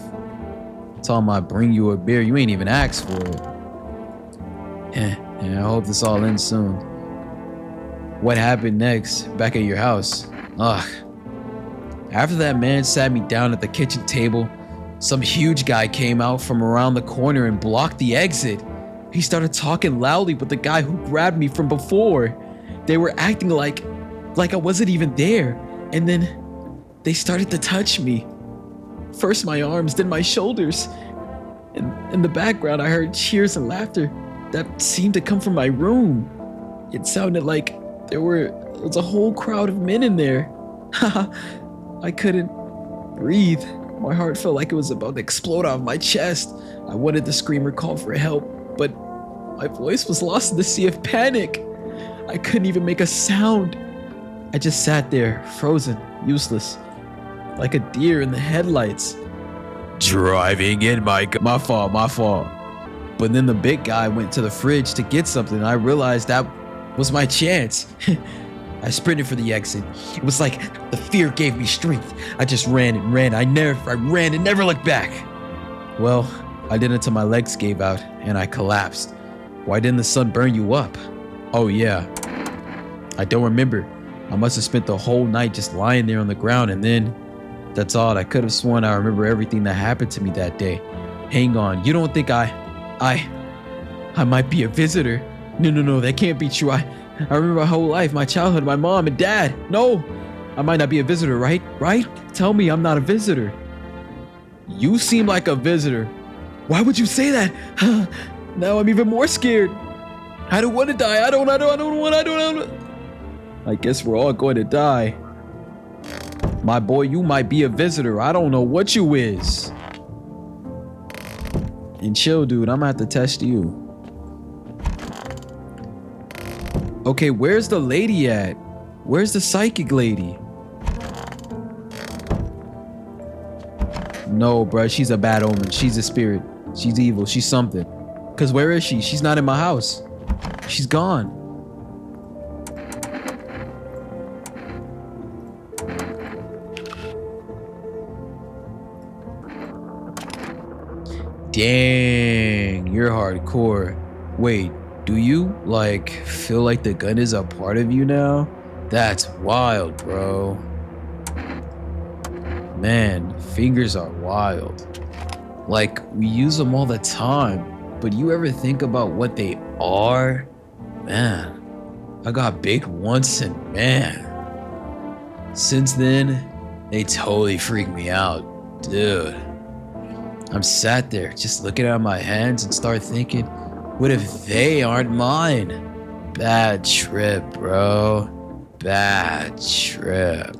Talking about bring you a beer, you ain't even asked for it. Yeah, I hope this all ends soon. What happened next, back at your house? Ugh. After that man sat me down at the kitchen table, some huge guy came out from around the corner and blocked the exit. He started talking loudly with the guy who grabbed me from before. They were acting like I wasn't even there. And then they started to touch me. First my arms, then my shoulders. And in the background, I heard cheers and laughter that seemed to come from my room. It sounded like there was a whole crowd of men in there. I couldn't breathe. My heart felt like it was about to explode out of my chest. I wanted to scream or call for help, but my voice was lost in the sea of panic. I couldn't even make a sound. I just sat there, frozen, useless, like a deer in the headlights. Driving in my fault. But then the big guy went to the fridge to get something, and I realized that was my chance. I sprinted for the exit. It was like the fear gave me strength. I just ran and ran. I ran and never looked back. Well, I did until my legs gave out and I collapsed. Why didn't the sun burn you up? Oh yeah. I don't remember. I must have spent the whole night just lying there on the ground, and then that's all. I could have sworn I remember everything that happened to me that day. Hang on. You don't think I might be a visitor? No, that can't be true. I remember my whole life, my childhood, my mom and dad. No, I might not be a visitor, right? Right? Tell me I'm not a visitor. You seem like a visitor. Why would you say that? Now I'm even more scared. I don't want to die. I don't want. I guess we're all going to die. My boy, you might be a visitor. I don't know what you is. And chill, dude. I'm gonna have to test you. Okay, where's the lady at? Where's the psychic lady? No, bro. She's a bad omen. She's a spirit. She's evil. She's something. Cause where is she? She's not in my house. She's gone. Dang, you're hardcore. Wait, do you, like, feel like the gun is a part of you now? That's wild, bro. Man, fingers are wild. Like, we use them all the time, but you ever think about what they are? Man, I got big once and man. Since then, they totally freak me out, dude. I'm sat there just looking at my hands and start thinking, what if they aren't mine? Bad trip, bro. Bad trip.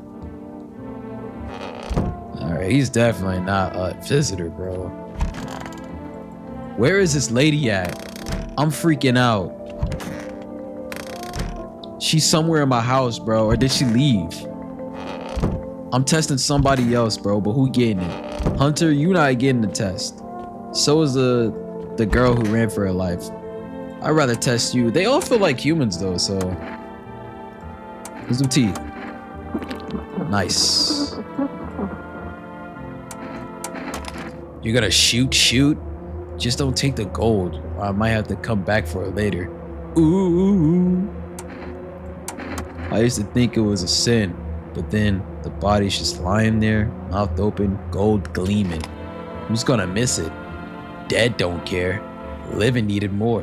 Alright, he's definitely not a visitor, bro. Where is this lady at? I'm freaking out. She's somewhere in my house, bro. Or did she leave? I'm testing somebody else, bro, but who getting it? Hunter, you not getting the test. So is the girl who ran for her life. I'd rather test you. They all feel like humans though, so. Let's do teeth. Nice. You're gonna shoot? Just don't take the gold, or I might have to come back for it later. Ooh. I used to think it was a sin, but then the body's just lying there, mouth open, gold gleaming. Who's gonna miss it? Dead don't care. Living needed more.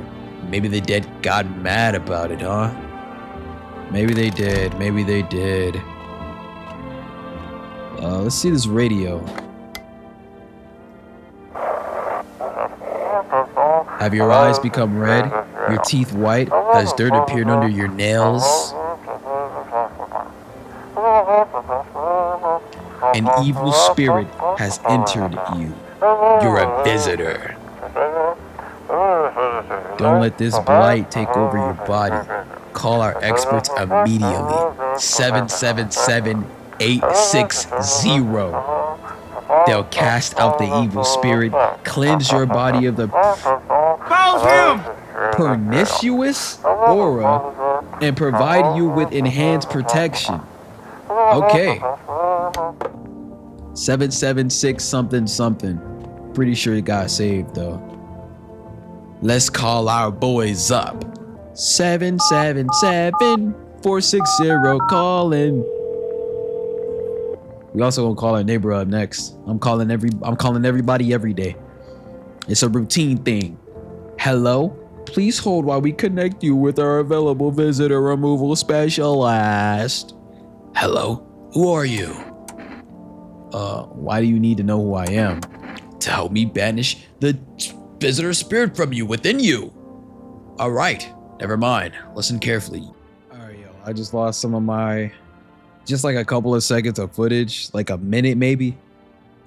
Maybe the dead got mad about it, huh? Maybe they did. Let's see this radio. Have your eyes become red? Your teeth white? Has dirt appeared under your nails? An evil spirit has entered you. You're a visitor. Don't let this blight take over your body. Call our experts immediately. 777-860. They'll cast out the evil spirit, cleanse your body of the pernicious aura, and provide you with enhanced protection. Okay. 776 something. Pretty sure he got saved though. Let's call our boys up. 777-460 calling. We also gonna call our neighbor up next. I'm calling everybody every day. It's a routine thing. Hello? Please hold while we connect you with our available visitor removal specialist. Hello? Who are you? Why do you need to know who I am? To help me banish the visitor spirit from you within you. All right, never mind. Listen carefully. All right, yo, I just lost some of my, just like a couple of seconds of footage, like a minute maybe.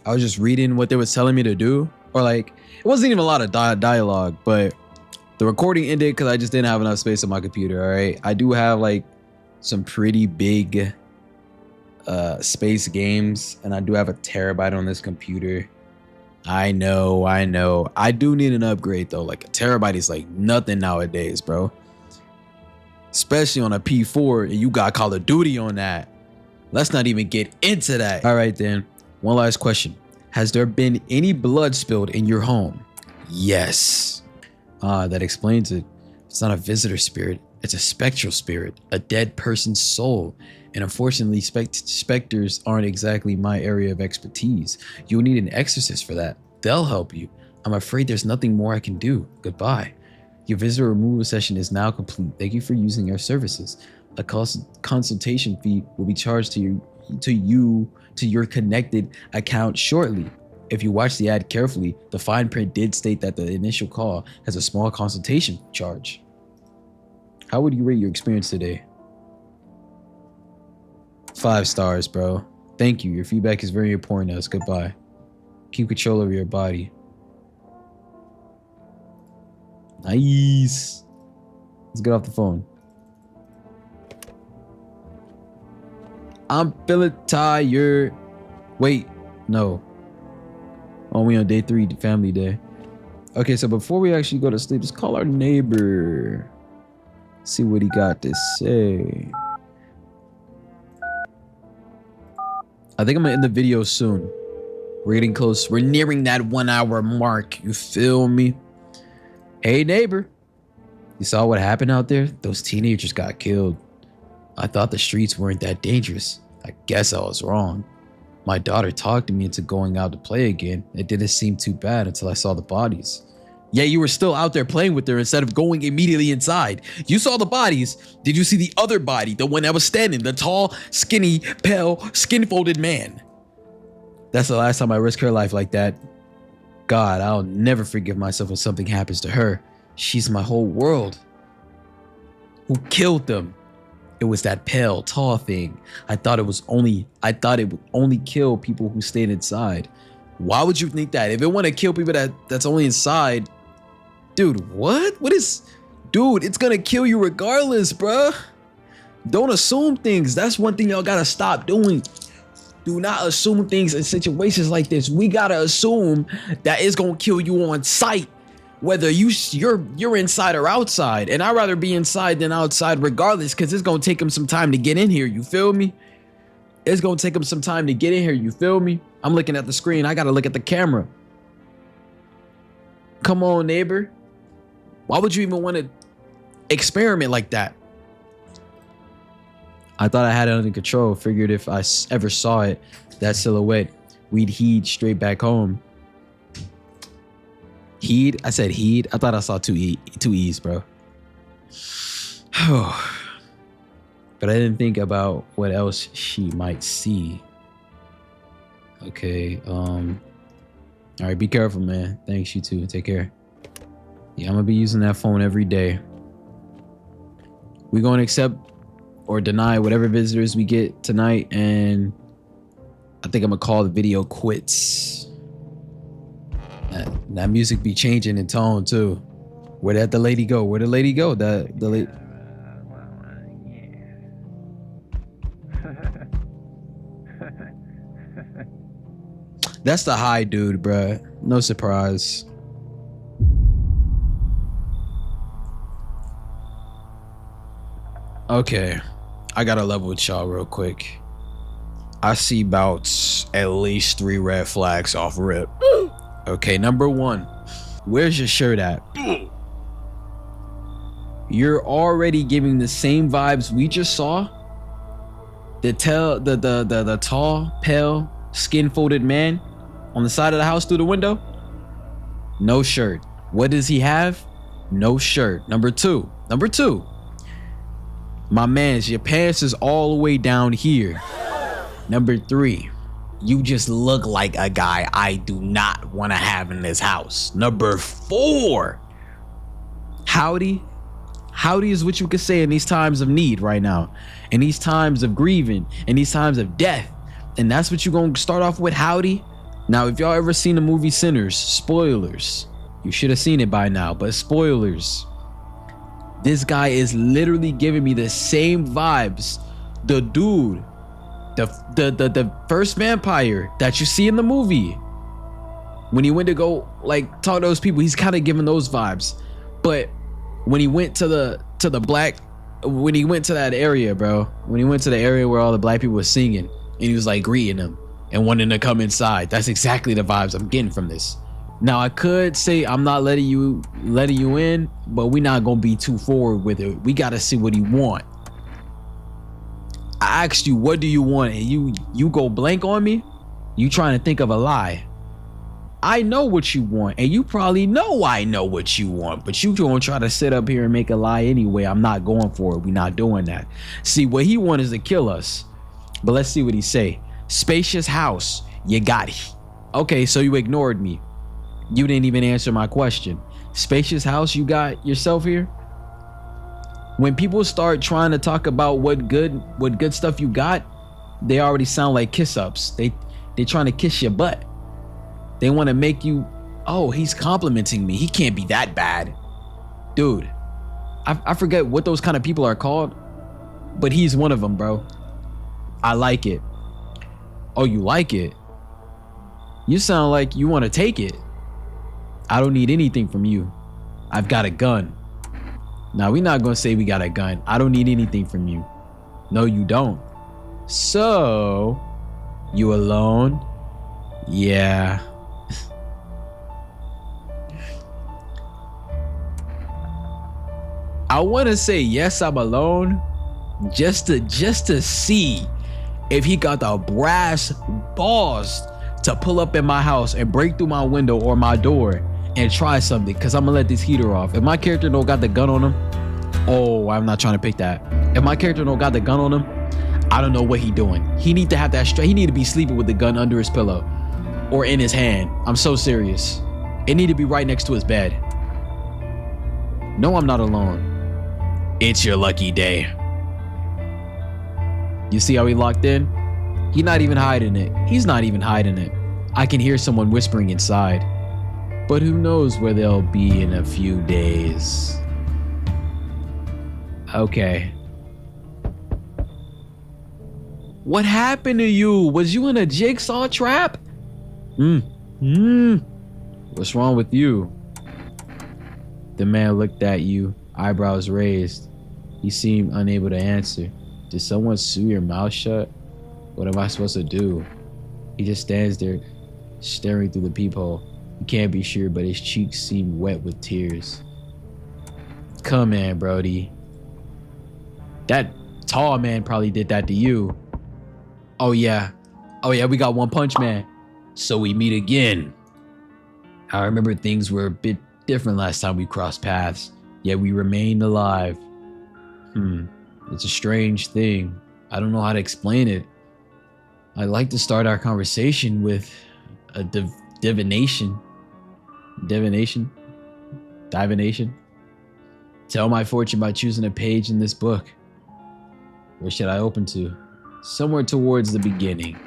I was just reading what they was telling me to do, or like, it wasn't even a lot of dialogue, but the recording ended because I just didn't have enough space on my computer, all right? I do have like some pretty big space games, and I do have a terabyte on this computer. I know. I do need an upgrade though. Like a terabyte is like nothing nowadays, bro. Especially on a P4, and you got Call of Duty on that. Let's not even get into that. All right then, one last question. Has there been any blood spilled in your home? Yes. That explains it. It's not a visitor spirit. It's a spectral spirit, a dead person's soul. And unfortunately, specters aren't exactly my area of expertise. You'll need an exorcist for that. They'll help you. I'm afraid there's nothing more I can do. Goodbye. Your visitor removal session is now complete. Thank you for using our services. A consultation fee will be charged to your connected account shortly. If you watch the ad carefully, the fine print did state that the initial call has a small consultation charge. How would you rate your experience today? 5 stars, bro. Thank you. Your feedback is very important to us. Goodbye. Keep control over your body. Nice. Let's get off the phone. I'm feeling tired. Wait, no. Oh, we on day 3, family day. Okay, so before we actually go to sleep, let's call our neighbor. See what he got to say. I think I'm gonna end the video soon. We're getting close. We're nearing that 1 hour mark. You feel me? Hey, neighbor. You saw what happened out there? Those teenagers got killed. I thought the streets weren't that dangerous. I guess I was wrong. My daughter talked me into going out to play again. It didn't seem too bad until I saw the bodies. Yeah, you were still out there playing with her instead of going immediately inside. You saw the bodies. Did you see the other body? The one that was standing, the tall, skinny, pale, skin-folded man. That's the last time I risked her life like that. God, I'll never forgive myself when something happens to her. She's my whole world. Who killed them? It was that pale, tall thing. I thought it would only kill people who stayed inside. Why would you think that? If it want to kill people that's only inside, dude, what? Dude, it's gonna kill you regardless, bruh. Don't assume things. That's one thing y'all gotta stop doing. Do not assume things in situations like this. We gotta assume that it's gonna kill you on sight, whether you're inside or outside. And I'd rather be inside than outside regardless, because it's gonna take them some time to get in here. You feel me? It's gonna take them some time to get in here. You feel me? I'm looking at the screen. I gotta look at the camera. Come on, neighbor. Why would you even want to experiment like that? I thought I had it under control. Figured if I ever saw it, that silhouette, we'd heed straight back home. Heed? I said heed. I thought I saw two E's, bro. But I didn't think about what else she might see. Okay. All right, be careful, man. Thanks, you too. Take care. Yeah, I'm gonna be using that phone every day. We're gonna accept or deny whatever visitors we get tonight, and I think I'm gonna call the video quits. That music be changing in tone too. Where did the lady go? Where did the lady go? The lady. That's the high dude, bruh. No surprise. Okay, I gotta level with y'all real quick. I see about at least 3 red flags off rip. Okay, number 1, where's your shirt at? You're already giving the same vibes we just saw. The tall, pale, skin-folded man on the side of the house through the window. No shirt. What does he have? No shirt. Number two. My mans, your pants is all the way down here. Number 3, you just look like a guy I do not want to have in this house. Number 4, howdy. Howdy is what you could say in these times of need right now. In these times of grieving, in these times of death. And that's what you're going to start off with, howdy? Now, if y'all ever seen the movie Sinners, spoilers. You should have seen it by now, but spoilers. This guy is literally giving me the same vibes. The dude, the first vampire that you see in the movie. When he went to go like talk to those people, he's kind of giving those vibes. But when he went to when he went to that area, bro, when he went to the area where all the black people were singing, and he was like greeting them and wanting to come inside, that's exactly the vibes I'm getting from this. Now, I could say I'm not letting you in, but we're not gonna be too forward with it. We gotta see what he want. I asked you, what do you want? And you go blank on me? You trying to think of a lie. I know what you want, and you probably know I know what you want, but you gonna try to sit up here and make a lie anyway. I'm not going for it. We're not doing that. See, what he wants is to kill us. But let's see what he say. Spacious house, you got it. Okay, so you ignored me. You didn't even answer my question. Spacious house you got yourself here? When people start trying to talk about what good stuff you got, they already sound like kiss ups. They trying to kiss your butt. They want to make you, oh, he's complimenting me. He can't be that bad. Dude, I forget what those kind of people are called, but he's one of them, bro. I like it. Oh, you like it? You sound like you want to take it. I don't need anything from you. I've got a gun. Now, we're not going to say we got a gun. I don't need anything from you. No, you don't. So, you alone? Yeah. I want to say yes, I'm alone, just to see if he got the brass balls to pull up in my house and break through my window or my door and try something, because I'm gonna let this heater off. If my character don't got the gun on him, oh, I'm not trying to pick that. If my character don't got the gun on him, I don't know what he doing. He need to have that he need to be sleeping with the gun under his pillow or in his hand. I'm so serious. It need to be right next to his bed. No, I'm not alone. It's your lucky day. You see how he locked in? He's not even hiding it. He's not even hiding it. I can hear someone whispering inside. But who knows where they'll be in a few days. Okay. What happened to you? Was you in a jigsaw trap? What's wrong with you? The man looked at you, eyebrows raised. He seemed unable to answer. Did someone sew your mouth shut? What am I supposed to do? He just stands there, staring through the peephole. You can't be sure, but his cheeks seem wet with tears. Come on, Brody. That tall man probably did that to you. Oh yeah, we got One Punch Man. So we meet again. I remember things were a bit different last time we crossed paths, yet we remained alive. It's a strange thing. I don't know how to explain it. I'd like to start our conversation with a divination. Tell my fortune by choosing a page in this book. Where should I open to? Somewhere towards the beginning.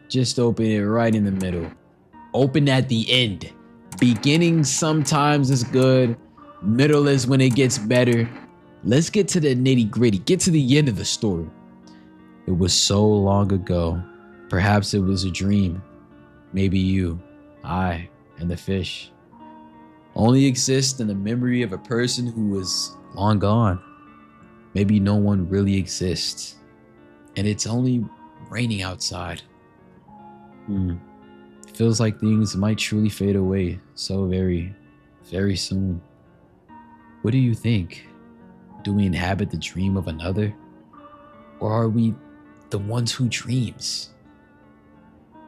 Just open it right in the middle. Open at the end. Beginning sometimes is good. Middle is when it gets better. Let's get to the nitty gritty. Get to the end of the story. It was so long ago. Perhaps it was a dream. Maybe you, I, and the fish only exist in the memory of a person who was long gone. Maybe no one really exists. And it's only raining outside. It feels like things might truly fade away so very, very soon. What do you think? Do we inhabit the dream of another? Or are we the ones who dreams?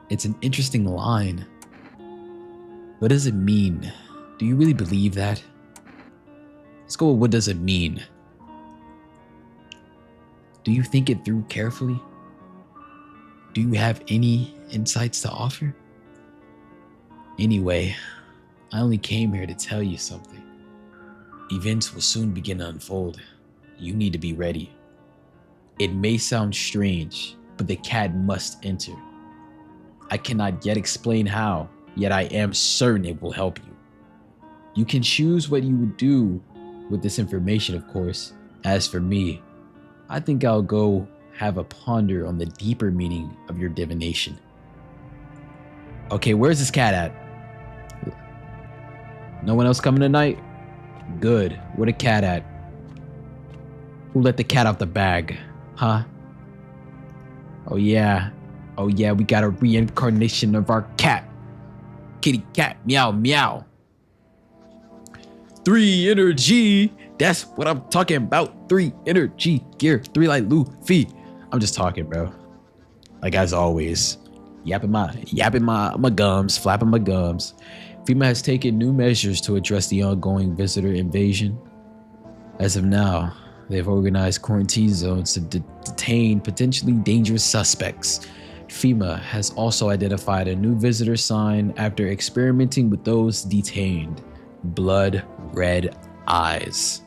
It's an interesting line. What does it mean? Do you really believe that? Let's go with what does it mean? Do you think it through carefully? Do you have any insights to offer? Anyway, I only came here to tell you something. Events will soon begin to unfold. You need to be ready. It may sound strange, but the cat must enter. I cannot yet explain how, yet I am certain it will help you. You can choose what you would do with this information, of course. As for me, I think I'll go have a ponder on the deeper meaning of your divination. Okay, where's this cat at? No one else coming tonight? Good. Where the cat at? Who let the cat out the bag? Huh? Oh yeah, we got a reincarnation of our cat. Kitty cat, meow, meow. 3 energy. That's what I'm talking about. 3 energy gear. 3 like Luffy. I'm just talking, bro. Like as always. Yapping my gums, flapping my gums. FEMA has taken new measures to address the ongoing visitor invasion. As of now, they've organized quarantine zones to detain potentially dangerous suspects. FEMA has also identified a new visitor sign after experimenting with those detained. Blood red eyes.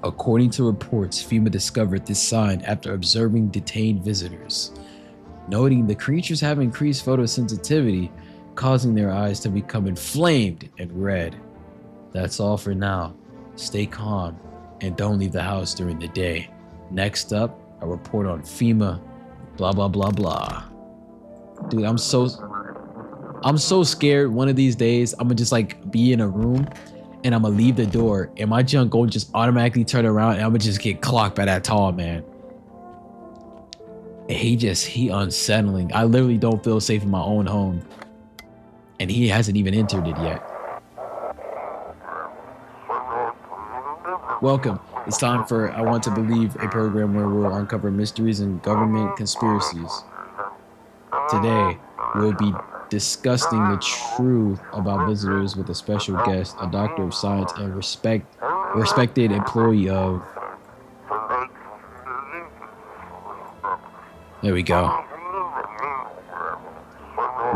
According to reports, FEMA discovered this sign after observing detained visitors, noting the creatures have increased photosensitivity, causing their eyes to become inflamed and red. That's all for now. Stay calm and don't leave the house during the day. Next up, a report on FEMA. Blah blah blah blah. Dude, I'm so scared one of these days I'm gonna just like be in a room and I'm gonna leave the door and my junk gonna just automatically turn around and I'm gonna just get clocked by that tall man. He unsettling. I literally don't feel safe in my own home. And he hasn't even entered it yet. Welcome. It's time for I Want to Believe, a program where we'll uncover mysteries and government conspiracies. Today, we'll be discussing the truth about visitors with a special guest, a doctor of science and respected employee of... There we go.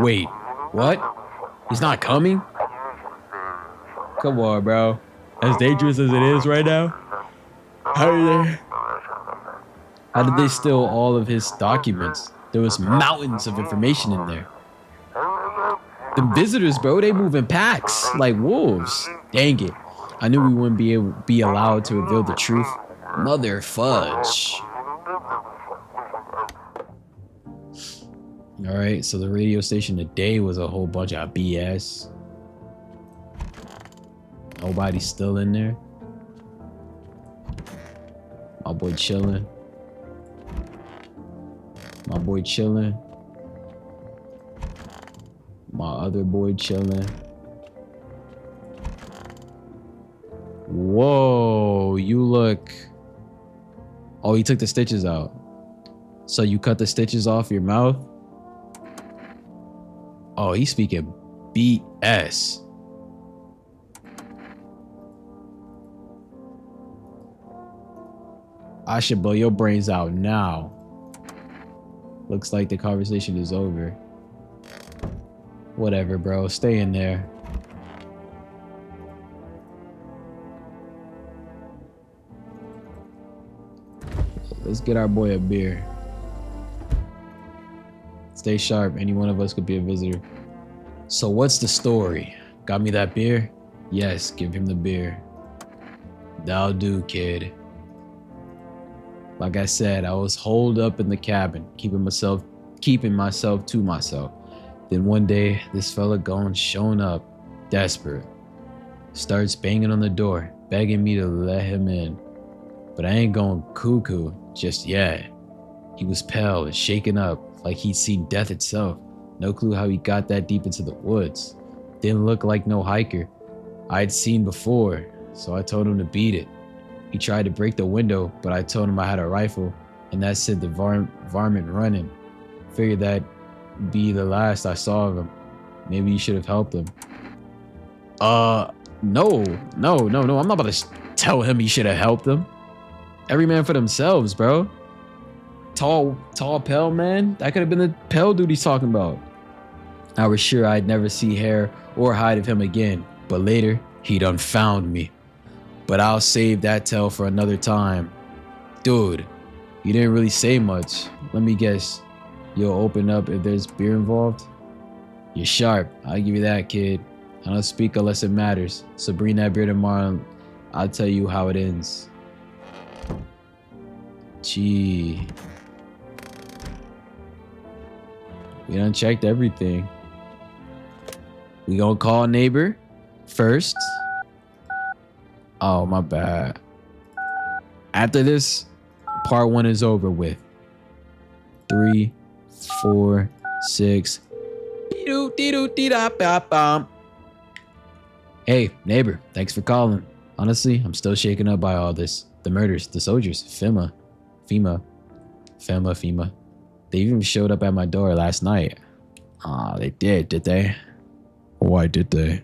Wait, what? He's not coming? Come on, bro. As dangerous as it is right now, how did they steal all of his documents? There was mountains of information in there. The visitors, bro, they move in packs like wolves. Dang it. I knew we wouldn't be allowed to reveal the truth. Mother fudge. All right, so the radio station today was a whole bunch of BS. Nobody's still in there. My boy chilling. My boy chilling. My other boy chilling. Whoa, you look... Oh, he took the stitches out. So you cut the stitches off your mouth? Oh, he's speaking BS. I should blow your brains out now. Looks like the conversation is over. Whatever, bro. Stay in there. Let's get our boy a beer. Stay sharp. Any one of us could be a visitor. So what's the story? Got me that beer? Yes, give him the beer. That'll do, kid. Like I said, I was holed up in the cabin, keeping myself to myself. Then one day, this fella showing up, desperate. Starts banging on the door, begging me to let him in. But I ain't going cuckoo just yet. He was pale and shaken up, like he'd seen death itself. No clue how he got that deep into the woods. Didn't look like no hiker I'd seen before, so I told him to beat it. He tried to break the window, but I told him I had a rifle, and that sent the varmint running. Figured that'd be the last I saw of him. Maybe you should have helped him. No. I'm not about to tell him he should have helped him. Every man for themselves, bro. Tall, pale man? That could have been the pale dude he's talking about. I was sure I'd never see hair or hide of him again, but later, he done found me. But I'll save that tale for another time. Dude, you didn't really say much. Let me guess. You'll open up if there's beer involved? You're sharp. I'll give you that, kid. I don't speak unless it matters. So bring that beer tomorrow and I'll tell you how it ends. Gee. We done checked everything. We gonna call neighbor first. Oh, my bad. After this, part 1 is over with. 3, 4, 6. Hey, neighbor, thanks for calling. Honestly, I'm still shaken up by all this. The murders, the soldiers, FEMA. They even showed up at my door last night. They did they? Why did they?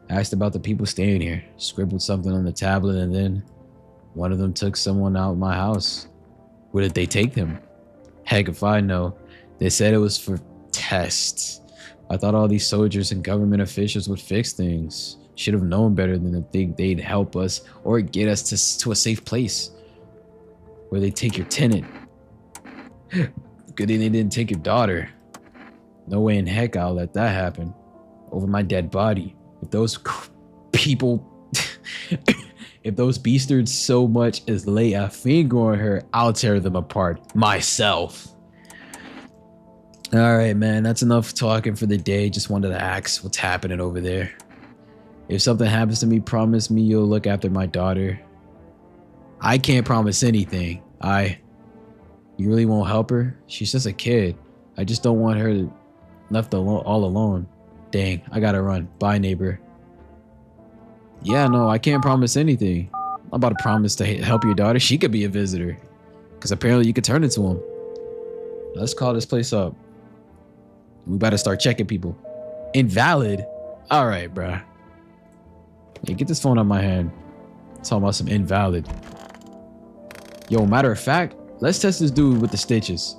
Asked about the people staying here, scribbled something on the tablet, and then one of them took someone out of my house. Where did they take them? Heck if I know. They said it was for tests. I thought all these soldiers and government officials would fix things. Should have known better than to think they'd help us or get us to a safe place. Where they take your tenant. Good thing they didn't take your daughter. No way in heck I'll let that happen. Over my dead body. If those people. If those beastards so much as lay a finger on her, I'll tear them apart myself. All right, man, that's enough talking for the day. Just wanted to ask what's happening over there. If something happens to me, promise me you'll look after my daughter. I can't promise anything. You really won't help her? She's just a kid. I just don't want her left alone, all alone. Dang, I gotta run. Bye, neighbor. Yeah, no, I can't promise anything. I'm about to promise to help your daughter. She could be a visitor. Because apparently you could turn into him. Let's call this place up. We better start checking people. Invalid? All right, bruh. Yeah, get this phone out of my hand. Talking about some invalid. Yo, matter of fact, let's test this dude with the stitches.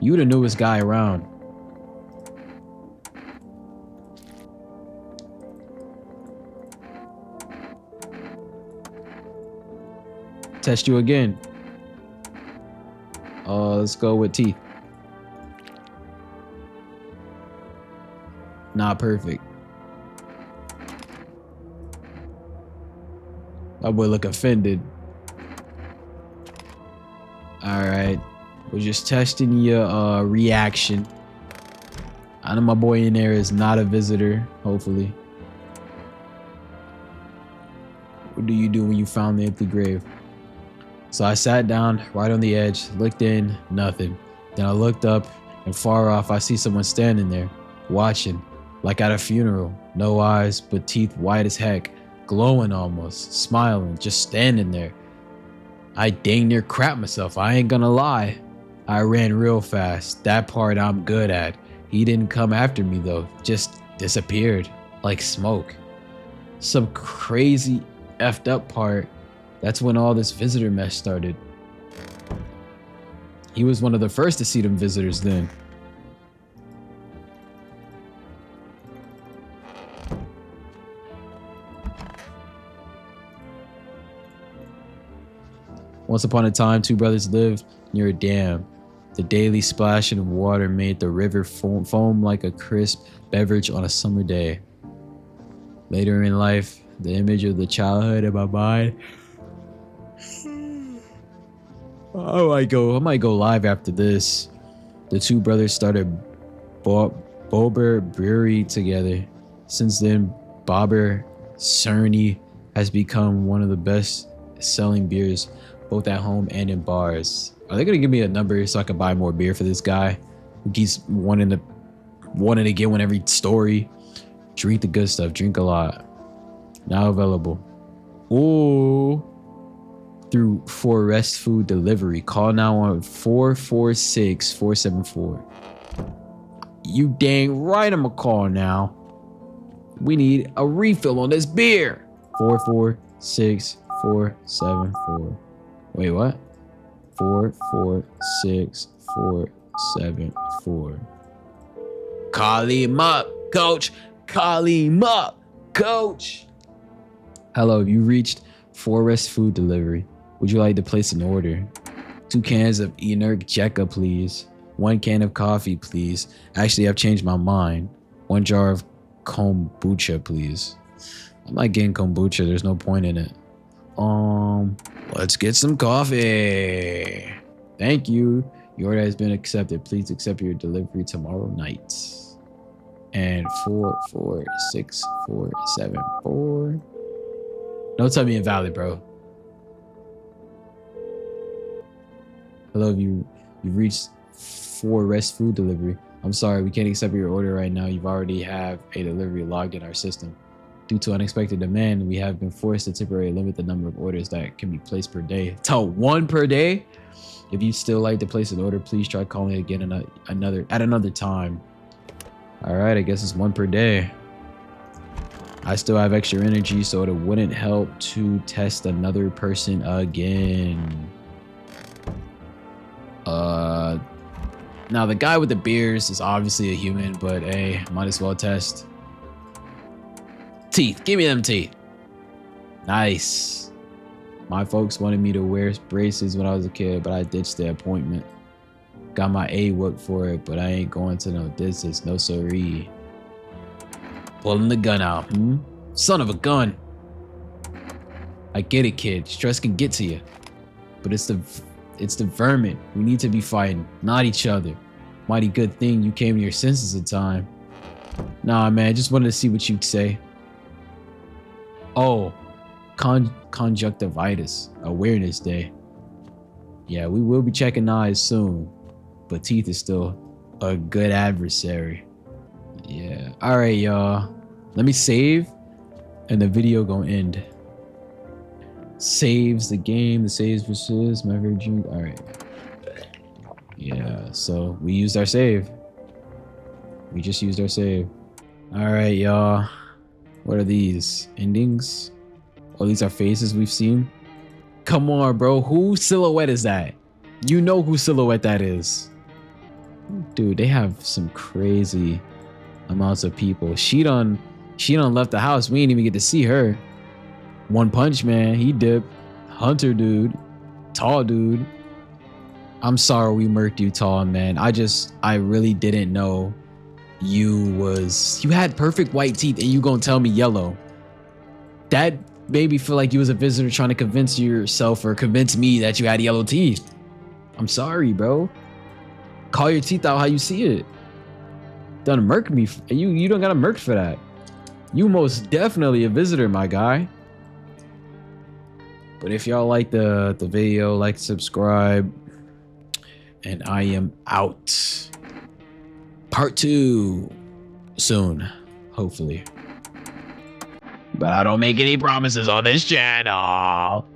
You the newest guy around. Test you again. Let's go with teeth. Not perfect. That boy look offended. Alright. We're just testing your reaction. I know my boy in there is not a visitor, hopefully. What do you do when you found the empty grave? So I sat down right on the edge, looked in, nothing. Then I looked up, and far off I see someone standing there, watching, like at a funeral. No eyes, but teeth white as heck, glowing almost, smiling, just standing there. I dang near crapped myself, I ain't gonna lie. I ran real fast, that part I'm good at. He didn't come after me though, just disappeared, like smoke. Some crazy effed up part. That's when all this visitor mess started. He was one of the first to see them visitors then. Once upon a time, two brothers lived near a dam. The daily splashing of water made the river foam like a crisp beverage on a summer day. Later in life, the image of the childhood in my mind. I might go live after this. The two brothers started Bober Brewery together. Since then, Bobber Cerny has become one of the best selling beers, both at home and in bars. Are they gonna give me a number so I can buy more beer for this guy who keeps wanting to get one every story? Drink the good stuff, drink a lot. Now available. Ooh. Through Forest Food Delivery. Call now on 446-474. You dang right I'm a call now. We need a refill on this beer. 446-474. Wait, what? 446-474. Call him up, coach. Call him up, coach. Hello, you reached Forest Food Delivery. Would you like to place an order? 2 cans of Energ Jekka, please. 1 can of coffee, please. Actually, I've changed my mind. 1 jar of kombucha, please. I'm not getting kombucha. There's no point in it. Let's get some coffee. Thank you. Your order has been accepted. Please accept your delivery tomorrow night. And 446-474. Don't tell me invalid, bro. Hello, you've reached Forest Food Delivery. I'm sorry, we can't accept your order right now. You've already have a delivery logged in our system. Due to unexpected demand, we have been forced to temporarily limit the number of orders that can be placed per day to 1 per day. If you still like to place an order, please try calling again at another time. All right, I guess it's 1 per day. I still have extra energy, so it wouldn't help to test another person again. Now the guy with the beers is obviously a human, but hey, might as well test. Teeth, give me them teeth. Nice. My folks wanted me to wear braces when I was a kid, but I ditched the appointment. Got my A whooped for it, but I ain't going to no distance, no siree. Pulling the gun out, Son of a gun. I get it, kid. Stress can get to you. But it's the vermin we need to be fighting, not each other. Mighty good thing you came to your senses in time. Nah, man, just wanted to see what you'd say. Oh, conjunctivitis awareness day. Yeah, we will be checking eyes soon, but teeth is still a good adversary. Yeah. All right, y'all. Let me save, and the video gonna end. Saves the game. The saves versus my favorite drink. All right. Yeah. So we used our save. We just used our save. All right, y'all. What are these endings? Oh, these are faces we've seen. Come on, bro. Whose silhouette is that? You know whose silhouette that is. Dude, they have some crazy amounts of people. She done left the house. We ain't even get to see her. One Punch Man, he dipped. Hunter dude, tall dude. I'm sorry we murked you, tall man. I really didn't know you had perfect white teeth and you gonna tell me yellow. That made me feel like you was a visitor trying to convince yourself or convince me that you had yellow teeth. I'm sorry, bro. Call your teeth out how you see it. Done murk me. You don't got a murk for that. You most definitely a visitor, my guy. But if y'all like the video, like, subscribe, and I am out. Part 2 soon, hopefully. But I don't make any promises on this channel.